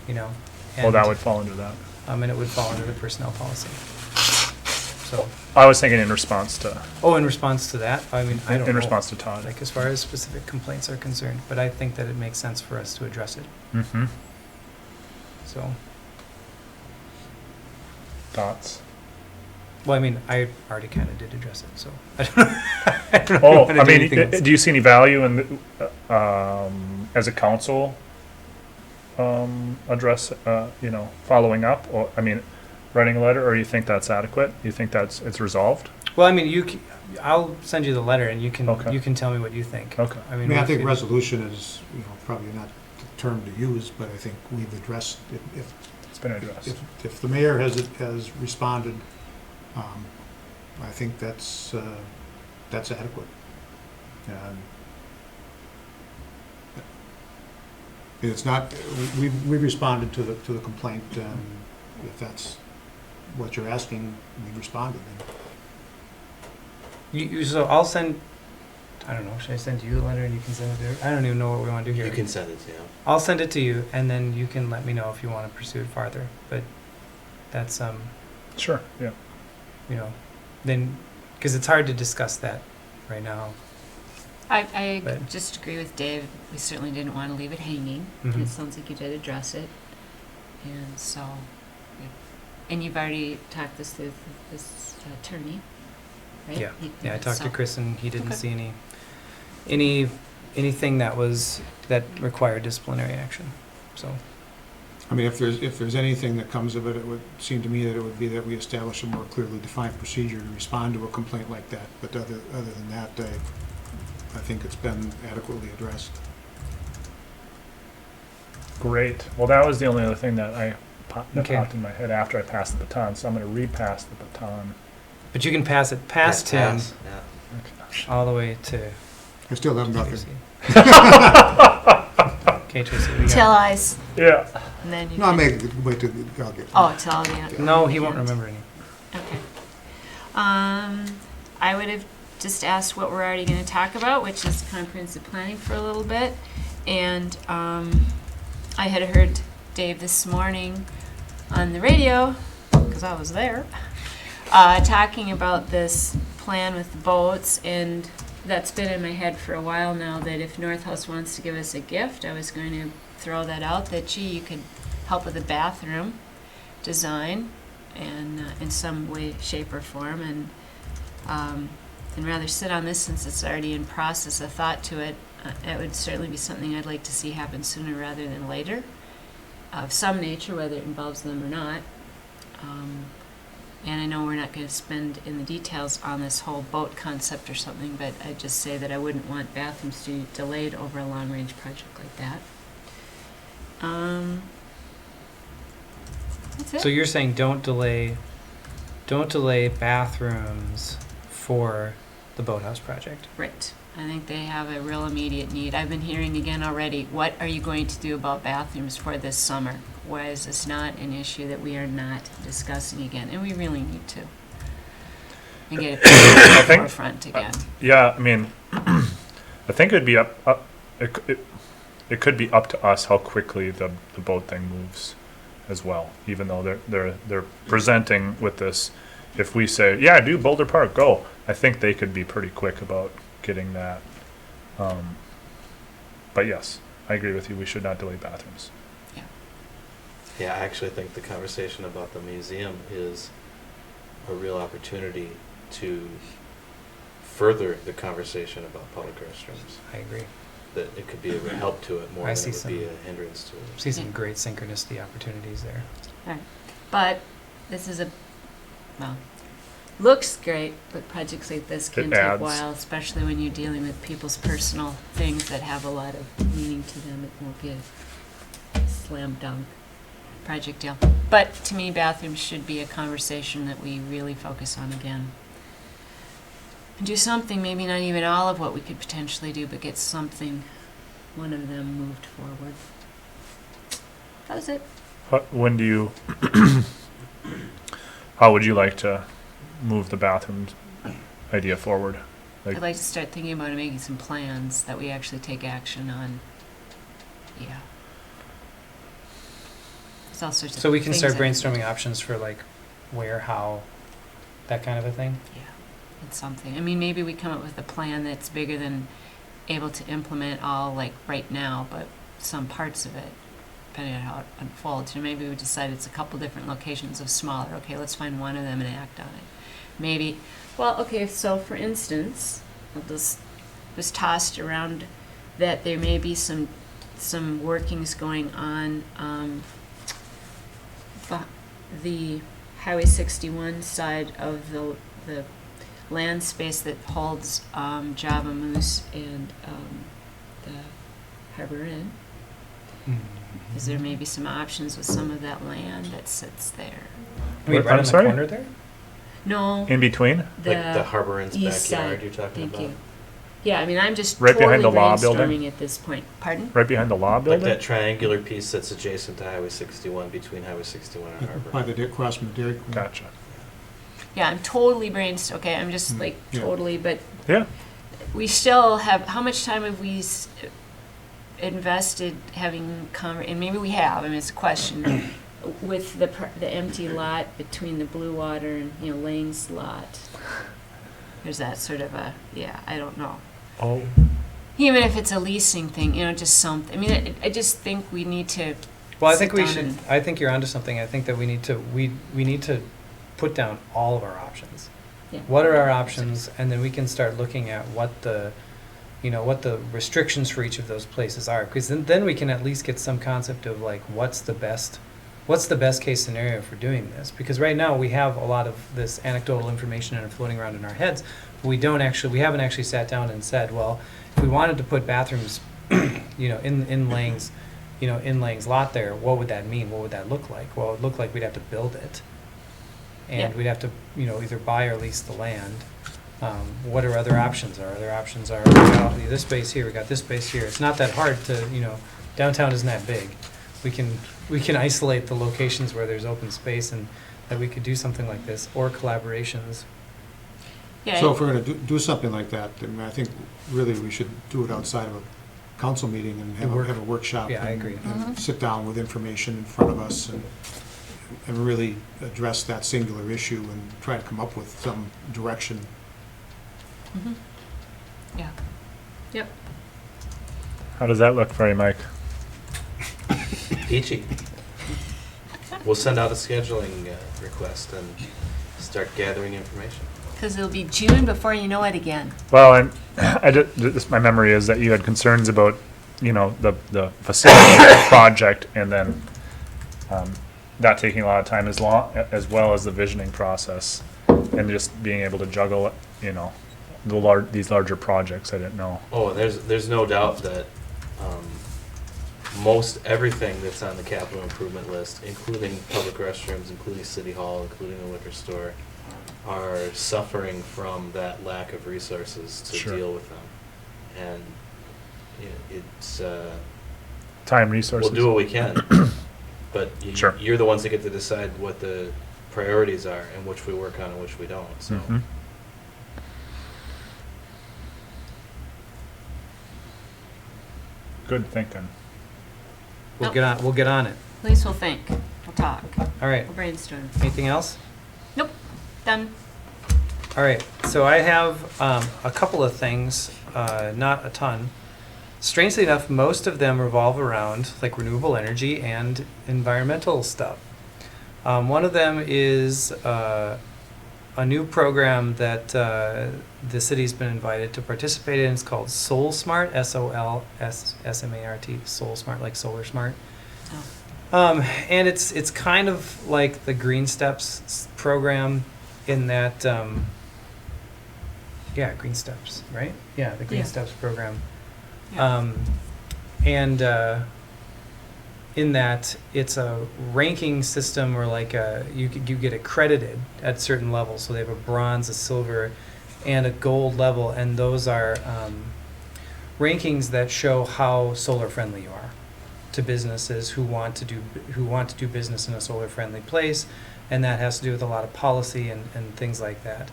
well, and, that would fall into that. and it would fall under the personnel policy. So, I was thinking in response to, in response to that, I mean, I don't know. in response to Todd. Like as far as specific complaints are concerned, but I think that it makes sense for us to address it. Mm-hmm. So, Thoughts? well, I mean, I already kind of did address it, so I don't know. I don't know if you Oh, wanna I do mean, anything else. do you see any value in, as a council, address, following up, or, writing a letter, or you think that's adequate? You think it's resolved? Well, I mean, I'll send you the letter, and you can Okay. tell me what you think. Okay. I mean, I think resolution is, probably not the term to use, but I think we've addressed, It's been addressed. if the mayor has responded, I think that's adequate. It's not, we responded to the complaint, if that's what you're asking, we responded. So I'll send. I don't know. Should I send you the letter and you can send it to her? I don't even know what we want to do here. You can send it to him. I'll send it to you, and then you can let me know if you want to pursue it farther. But that's Sure, yeah. then because it's hard to discuss that right now. I But- just agree with Dave. We certainly didn't want to leave it hanging. Mhm. It sounds like you did address it. And so, and you've already talked this through with this attorney, right? Yeah. Yeah, I talked to So- Chris, and he didn't Okay. see anything that required disciplinary action. So I mean, if there's anything that comes of it, it would seem to me that it would be that we establish a more clearly defined procedure to respond to a complaint like that. But other than that, I think it's been adequately addressed. Great. Well, that was the only other thing that Okay. popped in my head after I passed the baton, so I'm going to repass the baton. but you can pass it past Yeah, him pass, yeah. all the way to I still have nothing. Tracy. Okay, Tracy. We Till got eyes, Yeah. and then you. No, I'll can- wait till, I'll get. Oh, till the end. No, he won't remember any. Okay. I would have just asked what we're already going to talk about, which is comprehensive planning for a little bit. And I had heard Dave this morning on the radio, because I was there, talking about this plan with the boats, and that's been in my head for a while now, that if North House wants to give us a gift, I was going to throw that out, that, gee, you could help with the bathroom design and in some way, shape, or form, and rather sit on this since it's already in process, a thought to it. It would certainly be something I'd like to see happen sooner rather than later, of some nature, whether it involves them or not. And I know we're not going to spend in the details on this whole boat concept or something, but I'd just say that I wouldn't want bathrooms to be delayed over a long-range project like that. That's it. So you're saying don't delay bathrooms for the boathouse project. Right. I think they have a real immediate need. I've been hearing again already, what are you going to do about bathrooms for this summer? Why is this not an issue that we are not discussing again? And we really need to. And get it I to the think- forefront again. Yeah, I mean, I think it'd be it could be up to us how quickly the boat thing moves as well, even though they're presenting with this. If we say, yeah, do Boulder Park, go, I think they could be pretty quick about getting that. But yes, I agree with you, we should not delay bathrooms. Yeah, I actually think the conversation about the museum is a real opportunity to further the conversation about public restrooms. I agree. That it could be a help to it more I than see it would be some- a hindrance to it. See some great synchronicity opportunities there. But this is well, looks great, but projects like this can take a adds. while, especially when you're dealing with people's personal things that have a lot of meaning to them. It won't be a slam dunk project deal. But to me, bathrooms should be a conversation that we really focus on again. And do something, maybe not even all of what we could potentially do, but get something, one of them moved forward. That was it. When do you, how would you like to move the bathroom idea forward? Like- I'd like to start thinking about making some plans that we actually take action on. Yeah. There's all sorts of So we can things start that we brainstorming options for like where, how, that kind of a thing. Yeah, it's something. I mean, maybe we come up with a plan that's bigger than able to implement all like right now, but some parts of it, depending on how it unfolds. Maybe we decide it's a couple different locations of smaller. Okay, let's find one of them and act on it. Maybe, well, okay, so for instance, this was tossed around that there may be some workings going on the Highway 61 side of the land space that holds Java Moose and the Harbor Inn. Is there maybe some options with some of that land that sits there? I mean, What- right I'm in the sorry? corner there? No, In between? Like the harbor inn's east backyard side. you're talking Thank about? you. Yeah, I mean, I'm just Right totally behind the law building? brainstorming at this point. Pardon? Right behind the law Like building? that triangular piece that's adjacent to Highway 61, between Highway 61 and Harbor. By the, across from the Dairy Queen. Gotcha. Yeah, I'm totally brainstorming. Okay, I'm just like Yeah. totally, but Yeah. we still have, how much time have we invested having, and maybe we have, I mean, it's a question, with the empty lot between the Blue Water and, Lang's lot? There's that sort of a, I don't know. Oh, Even if it's a leasing thing, just something. I mean, I just think we need to, Well, I think Sit we down should, and- I think you're onto something. I think that we need to put down all of our options. Yeah. What are our options? And then we can start looking at what the restrictions for each of those places are. Because then we can at least get some concept of like, what's the best case scenario for doing this? Because right now we have a lot of this anecdotal information and floating around in our heads. But we haven't actually sat down and said, well, if we wanted to put bathrooms, in Lang's lot there, what would that mean? What would that look like? Well, it would look like we'd have to build it. And Yeah. we'd have to, either buy or lease the land. What are other options? Our other options are, we got this space here, we got this space here. It's not that hard to, downtown isn't that big. We can isolate the locations where there's open space and that we could do something like this, or collaborations. yeah. So if we're gonna do something like that, then I think really we should do it outside of a council meeting and have a workshop. Yeah, I and- agree. and sit down with information in front of us and really address that singular issue and try to come up with some direction. Mhm. Yeah. Yep. how does that look for you, Mike? Peachy. We'll send out a scheduling request and start gathering information. Because it'll be June before you know it again. Well, and my memory is that you had concerns about, the facility project and then that taking a lot of time as well as the visioning process and just being able to juggle, these larger projects. I didn't know. Oh, and there's no doubt that most everything that's on the capital improvement list, including public restrooms, including City Hall, including the liquor store, are suffering from that lack of resources to Sure. deal with them. And it's, Time, resources. we'll do what we can, but Sure. you're the ones that get to decide what the priorities are and which we work on and which we don't, so. Mhm. Good thinking. We'll Nope. get on it. At least we'll think. We'll talk. All right. We'll brainstorm. Anything else? Nope. Done. All right, so I have a couple of things, not a ton. Strangely enough, most of them revolve around like renewable energy and environmental stuff. One of them is a new program that the city's been invited to participate in. It's called Soul Smart, SOLSSMART, Soul Smart, like Solar Smart. And it's kind of like the Green Steps program in that, Green Steps, right? Yeah, the Green Yeah. Steps program. Yeah. And in that, it's a ranking system, or like you get accredited at certain levels. So they have a bronze, a silver, and a gold level, and those are rankings that show how solar friendly you are to businesses who want to do business in a solar friendly place, and that has to do with a lot of policy and things like that.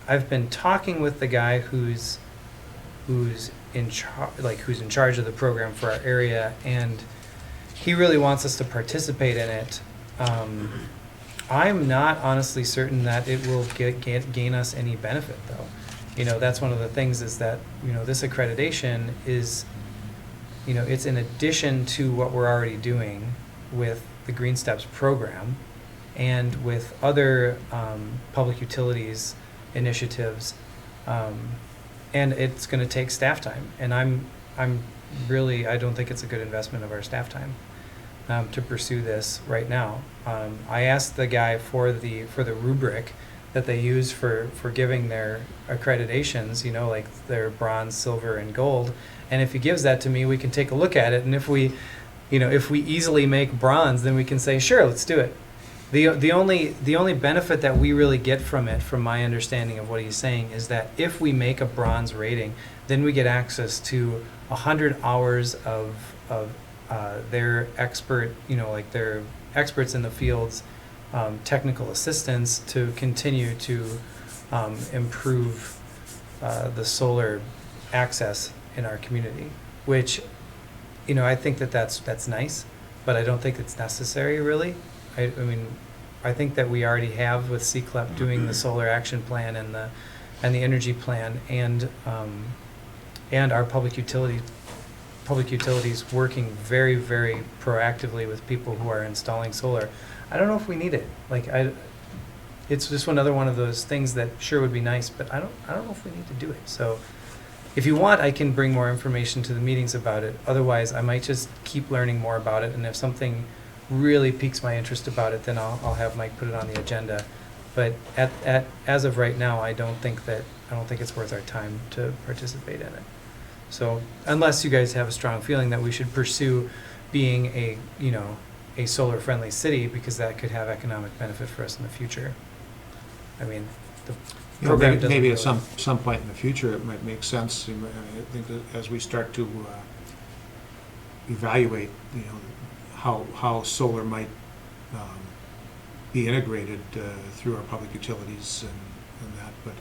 I've been talking with the guy who's in charge of the program for our area, and he really wants us to participate in it. I'm not honestly certain that it will gain us any benefit, though. That's one of the things, is that this accreditation is, it's in addition to what we're already doing with the Green Steps program and with other public utilities initiatives. And it's going to take staff time, and I don't think it's a good investment of our staff time to pursue this right now. I asked the guy for the rubric that they use for giving their accreditations, like their bronze, silver, and gold, and if he gives that to me, we can take a look at it, and if we easily make bronze, then we can say, sure, let's do it. The only benefit that we really get from it, from my understanding of what he's saying, is that if we make a bronze rating, then we get access to 100 hours of their expert, like their experts in the fields, technical assistance to continue to improve the solar access in our community. Which, I think that's nice, but I don't think it's necessary, really. I mean, I think that we already have with CCLEP doing the solar action plan and the energy plan, and our public utilities working very, very proactively with people who are installing solar. I don't know if we need it. It's just another one of those things that sure would be nice, but I don't know if we need to do it. So, if you want, I can bring more information to the meetings about it. Otherwise, I might just keep learning more about it, and if something really piques my interest about it, then I'll have Mike put it on the agenda. But as of right now, I don't think it's worth our time to participate in it. So unless you guys have a strong feeling that we should pursue being a solar friendly city, because that could have economic benefit for us in the future. I mean, the program doesn't maybe really- at some point in the future, it might make sense. I think that as we start to evaluate, how solar might be integrated through our public utilities and that, but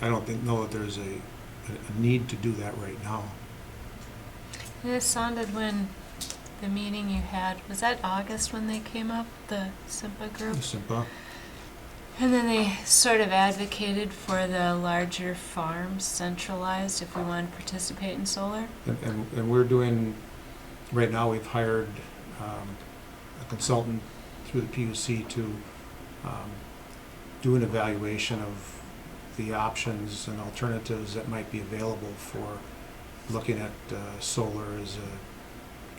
I don't know that there's a need to do that right now. It sounded when the meeting you had, was that August when they came up, the SIMPA group? Simple. And then they sort of advocated for the larger farms centralized if we want to participate in solar. And we're doing, right now we've hired a consultant through the PUC to do an evaluation of the options and alternatives that might be available for looking at solar as a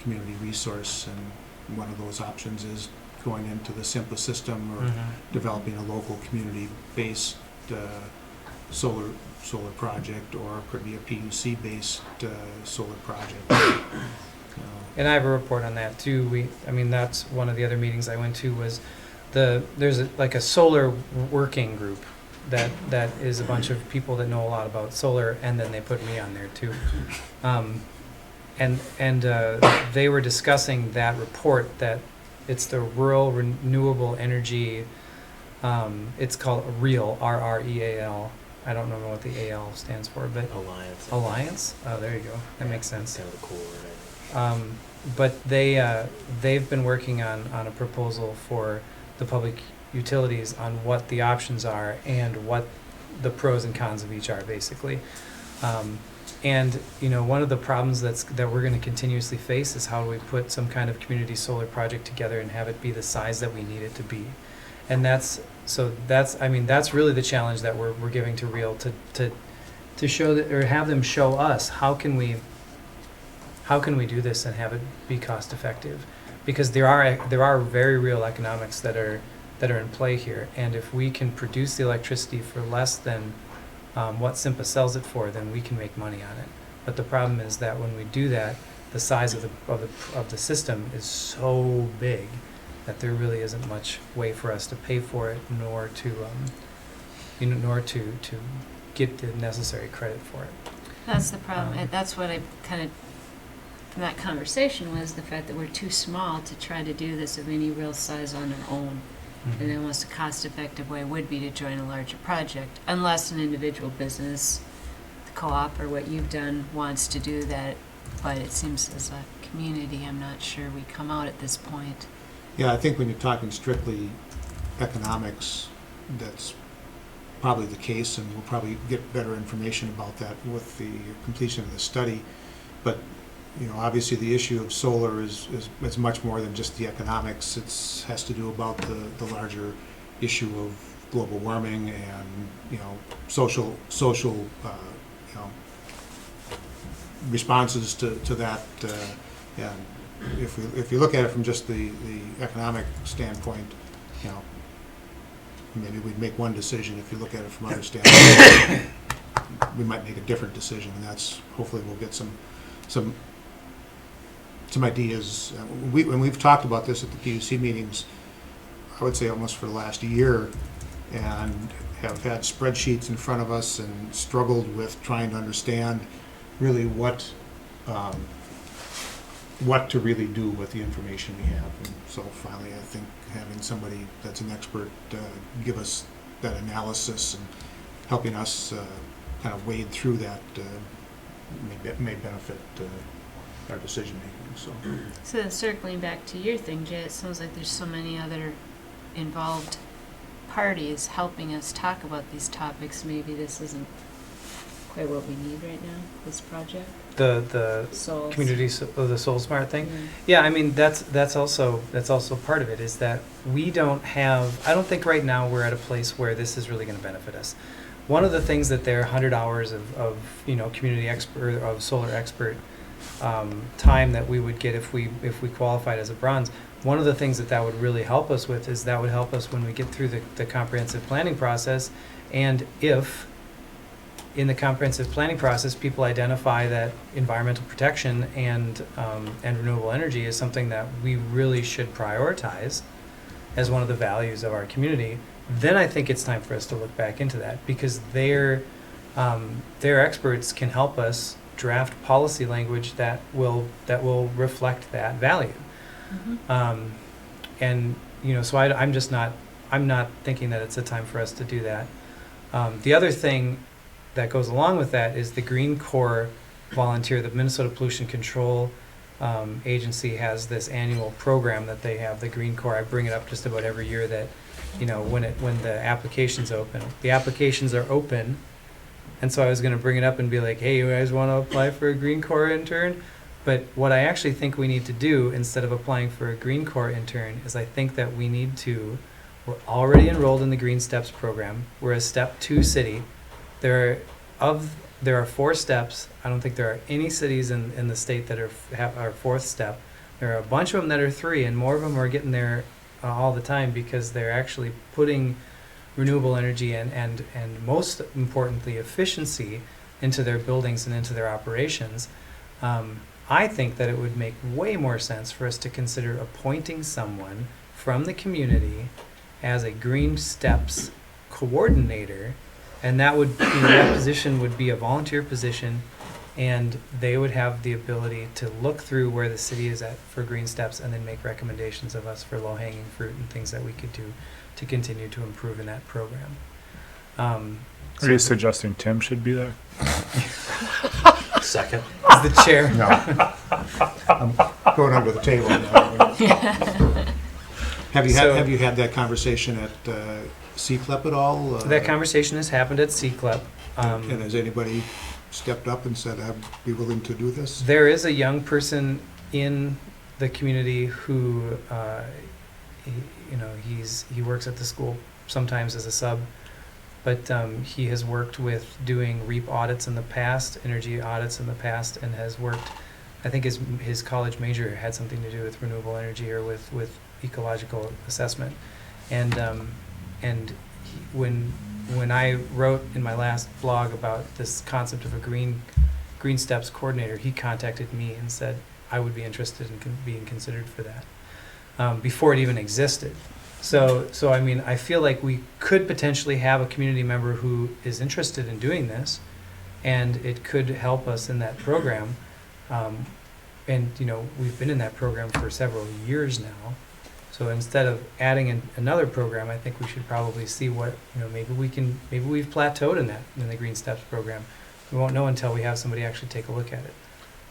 community resource. And one of those options is going into the SIMPA system, or developing a local community-based solar project, or it could be a PUC-based solar project. And I have a report on that too. That's one of the other meetings I went to, was there's a solar working group that is a bunch of people that know a lot about solar, and then they put me on there too. And they were discussing that report, that it's the Rural Renewable Energy, it's called REAL, RREAL. I don't know what the AL stands for, but Alliance? Oh, there you go. That makes sense. Kind of a cool word, I think. But they've been working on a proposal for the public utilities on what the options are and what the pros and cons of each are, basically. And, one of the problems that we're gonna continuously face is how do we put some kind of community solar project together and have it be the size that we need it to be. And that's really the challenge that we're giving to Real, to show that, or have them show us, how can we do this and have it be cost effective? Because there are very real economics that are in play here, and if we can produce the electricity for less than what SIMPA sells it for, then we can make money on it. But the problem is that when we do that, the size of the system is so big that there really isn't much way for us to pay for it, nor to get the necessary credit for it. That's the problem. And that's what I kind of, from that conversation, was the fact that we're too small to try to do this of any real size on our own. And almost a cost-effective way would be to join a larger project, unless an individual business, the co-op or what you've done, wants to do that. But it seems as a community, I'm not sure we come out at this point. Yeah, I think when you're talking strictly economics, that's probably the case, and we'll probably get better information about that with the completion of the study. But obviously the issue of solar is much more than just the economics. It has to do about the larger issue of global warming and social responses to that. And if you look at it from just the economic standpoint, maybe we'd make one decision. If you look at it from other standpoints, we might make a different decision, and that's hopefully we'll get some ideas. When we've talked about this at the PUC meetings, I would say almost for the last year, and have had spreadsheets in front of us and struggled with trying to understand really what to really do with the information we have. And so finally, I think having somebody that's an expert give us that analysis and helping us kind of wade through that may benefit our decision making. So then circling back to your thing, Jay, it sounds like there's so many other involved parties helping us talk about these topics. Maybe this isn't quite what we need right now, this project. The Souls. community, the Soul Smart thing. Yeah. Yeah, I mean that's also part of it, is that we don't have. I don't think right now we're at a place where this is really going to benefit us. One of the things that their 100 hours of community expert, of solar expert time that we would get if we qualified as a bronze. One of the things that would really help us with is that would help us when we get through the comprehensive planning process, and if in the comprehensive planning process people identify that environmental protection and renewable energy is something that we really should prioritize as one of the values of our community, then I think it's time for us to look back into that, because their experts can help us draft policy language that will reflect that value. Mm-hmm. And so I'm not thinking that it's a time for us to do that. The other thing that goes along with that is the Green Corps volunteer. The Minnesota Pollution Control Agency has this annual program that they have, the Green Corps. I bring it up just about every year that when the applications open. The applications are open, and so I was going to bring it up and be like, hey, you guys want to apply for a Green Corps intern? But what I actually think we need to do, instead of applying for a Green Corps intern, is I think that we need to, we're already enrolled in the Green Steps program. We're a step 2 city. There are 4 steps. I don't think there are any cities in the state that are 4th step. There are a bunch of them that are 3, and more of them are getting there all the time, because they're actually putting renewable energy and most importantly efficiency into their buildings and into their operations. I think that it would make way more sense for us to consider appointing someone from the community as a Green Steps coordinator, and that would that position would be a volunteer position, and they would have the ability to look through where the city is at for Green Steps and then make recommendations of us for low-hanging fruit and things that we could do to continue to improve in that program. Are you suggesting Tim should be there? Second. Is the chair? No. I'm going under the table now. Have you had that conversation at CCLEP at all? That conversation has happened at CCLEP. And has anybody stepped up and said, I'd be willing to do this? There is a young person in the community who, he works at the school sometimes as a sub, but he has worked with doing REAP audits in the past, energy audits in the past, and has worked, I think his college major had something to do with renewable energy or with ecological assessment. And when I wrote in my last blog about this concept of a green steps coordinator, he contacted me and said I would be interested in being considered for that before it even existed. So I mean, I feel like we could potentially have a community member who is interested in doing this, and it could help us in that program. And we've been in that program for several years now. So instead of adding in another program, I think we should probably see what, maybe we've plateaued in the Green Steps program. We won't know until we have somebody actually take a look at it.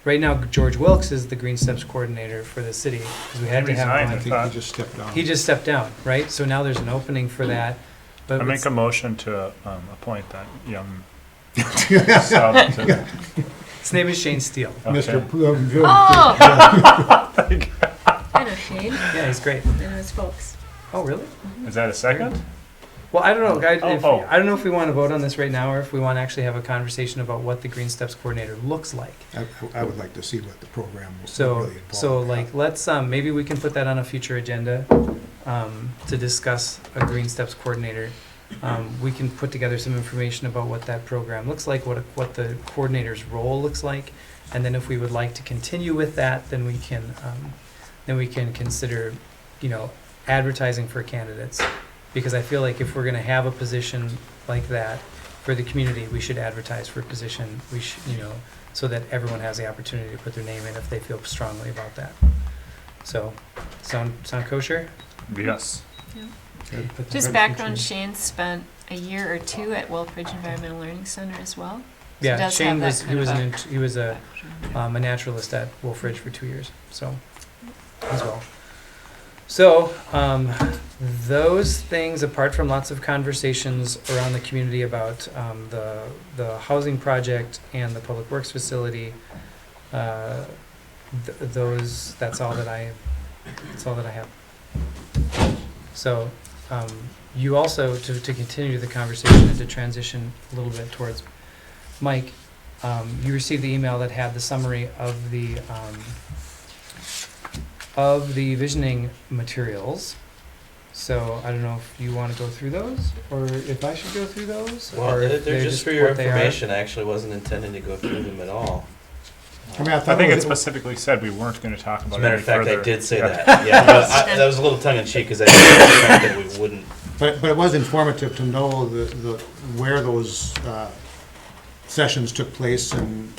Right now, George Wilkes is the Green Steps coordinator for the city, because we had to have Resigned. I one. think he just stepped down. He just stepped down, right? So now there's an opening for that. But I make it's- a motion to appoint that young sub to. his name is Shane Steele. Mr. Oh! I know Shane. Yeah, he's great. I know his folks. Oh, really? Is that a second? Well, I don't know, guys. Oh. I don't know if we want to vote on this right now, or if we want to actually have a conversation about what the Green Steps coordinator looks like. I would like to see what the program will So, really involve. so like, let's maybe we can put that on a future agenda to discuss a Green Steps coordinator. We can put together some information about what that program looks like, what the coordinator's role looks like, and then if we would like to continue with that, then we can consider, advertising for candidates. Because I feel like if we're going to have a position like that for the community, we should advertise for a position. We should, so that everyone has the opportunity to put their name in if they feel strongly about that. So, sound kosher? Yes. Just background, Shane spent a year or two at Wolf Ridge Environmental Learning Center as well. So he Yeah, does Shane have that was kind of he was a naturalist at Wolf Ridge for 2 years, so as well. So those things, apart from lots of conversations around the community about the housing project and the public works facility, that's all that I have. So you also, to continue the conversation and to transition a little bit towards Mike, you received the email that had the summary of the visioning materials. So I don't know if you want to go through those, or if I should go through those. Well, or if they're just for your what they are. information. I actually wasn't intending to go through them at all. I mean, I think it it was- specifically said we weren't going to talk As about a it matter any of fact, further. I did say Yeah. that. Yeah, but that was a little tongue in cheek because I did the fact that we wouldn't. But it was informative to know where those sessions took place and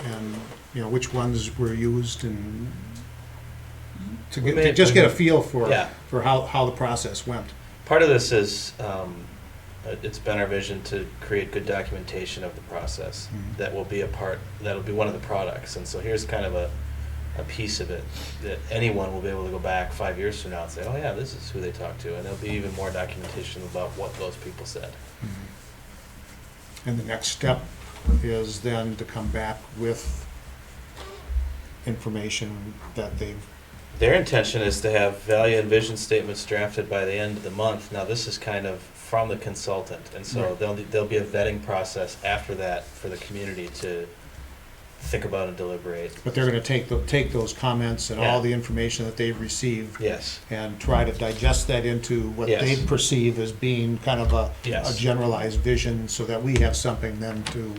which ones were used and to just get a feel for Yeah. how the process went. Part of this is it's been our vision to create good documentation of the process. Mhm. That'll be one of the products. And so here's kind of a piece of it that anyone will be able to go back 5 years from now and say, oh yeah, this is who they talked to. And there'll be even more documentation about what those people said. And the next step is then to come back with information that they've. Their intention is to have value and vision statements drafted by the end of the month. Now, this is kind of from the consultant, and so there'll be a vetting process after that for the community to think about and deliberate. But they're going to take those comments and Yeah. all the information that they've received Yes. and try to digest that into what Yes. they perceive as being kind of a Yes. generalized vision, so that we have something then to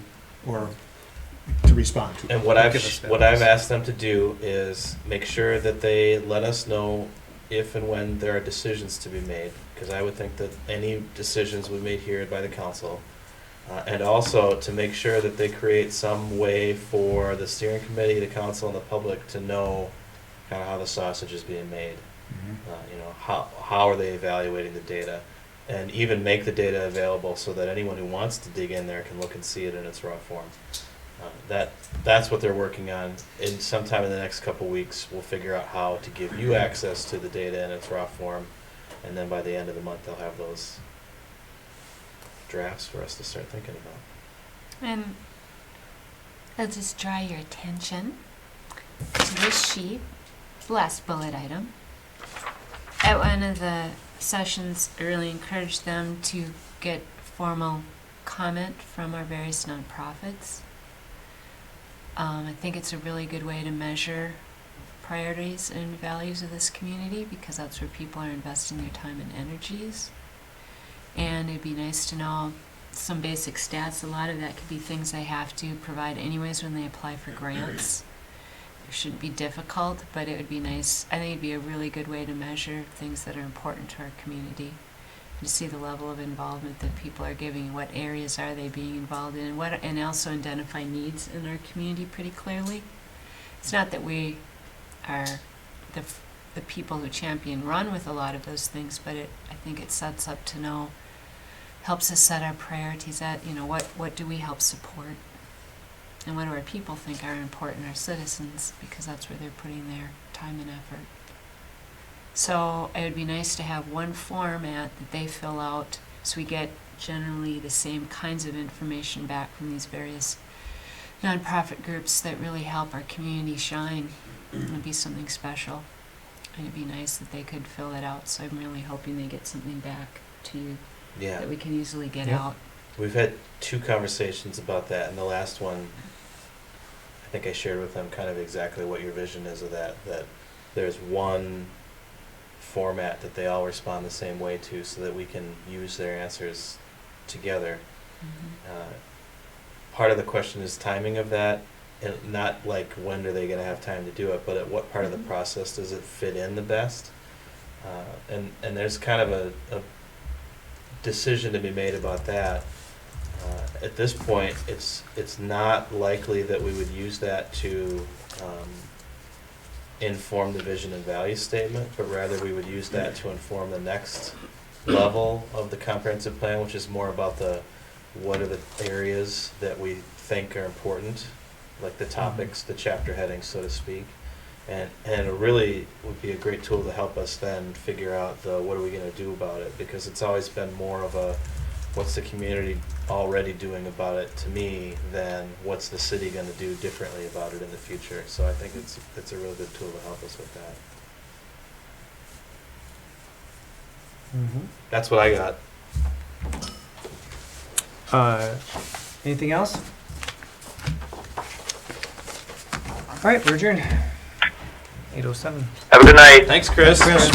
respond to. And what Give us that. I've asked them to do is make sure that they let us know if and when there are decisions to be made, because I would think that any decisions we made here by the council, and also to make sure that they create some way for the steering committee, the council, and the public to know kind of how the sausage is being made. Mhm. How are they evaluating the data, and even make the data available so that anyone who wants to dig in there can look and see it in its raw form. That's what they're working on. And sometime in the next couple weeks, we'll figure out how to give you access to the data in its raw form, and then by the end of the month, they'll have those drafts for us to start thinking about. And I'll just draw your attention to this sheet, last bullet item. At one of the sessions, I really encouraged them to get formal comment from our various nonprofits. I think it's a really good way to measure priorities and values of this community because that's where people are investing their time and energies. And it'd be nice to know some basic stats. A lot of that could be things they have to provide anyways when they apply for grants. It shouldn't be difficult, but it would be nice. I think it'd be a really good way to measure things that are important to our community, and to see the level of involvement that people are giving, what areas are they being involved in, and also identify needs in our community pretty clearly. It's not that we are the people who champion run with a lot of those things, but I think it sets up to know, helps us set our priorities at, what do we help support? And what do our people think are important, our citizens, because that's where they're putting their time and effort. So it would be nice to have one format that they fill out so we get generally the same kinds of information back from these various nonprofit groups that really help our community shine and be something special. And it'd be nice that they could fill it out, so I'm really hoping they get something back to you Yeah. that we can easily get Yep. out. We've had 2 conversations about that, and the last one, I think I shared with them kind of exactly what your vision is of that there's one format that they all respond the same way to so that we can use their answers together. Part of the question is timing of that, and not like when are they going to have time to do it, but at what part of the process does it fit in the best? And there's kind of a decision to be made about that. At this point, it's not likely that we would use that to inform the vision and value statement, but rather we would use that to inform the next level of the comprehensive plan, which is more about what are the areas that we think are important, like the topics, the chapter headings, so to speak. And it really would be a great tool to help us then figure out what are we going to do about it, because it's always been more of a what's the community already doing about it to me than what's the city going to do differently about it in the future. So I think it's a really good tool to help us with that. That's what I got. Anything else? All right, we're adjourned. 8:07. Have a good night. Thanks, Chris. Chris.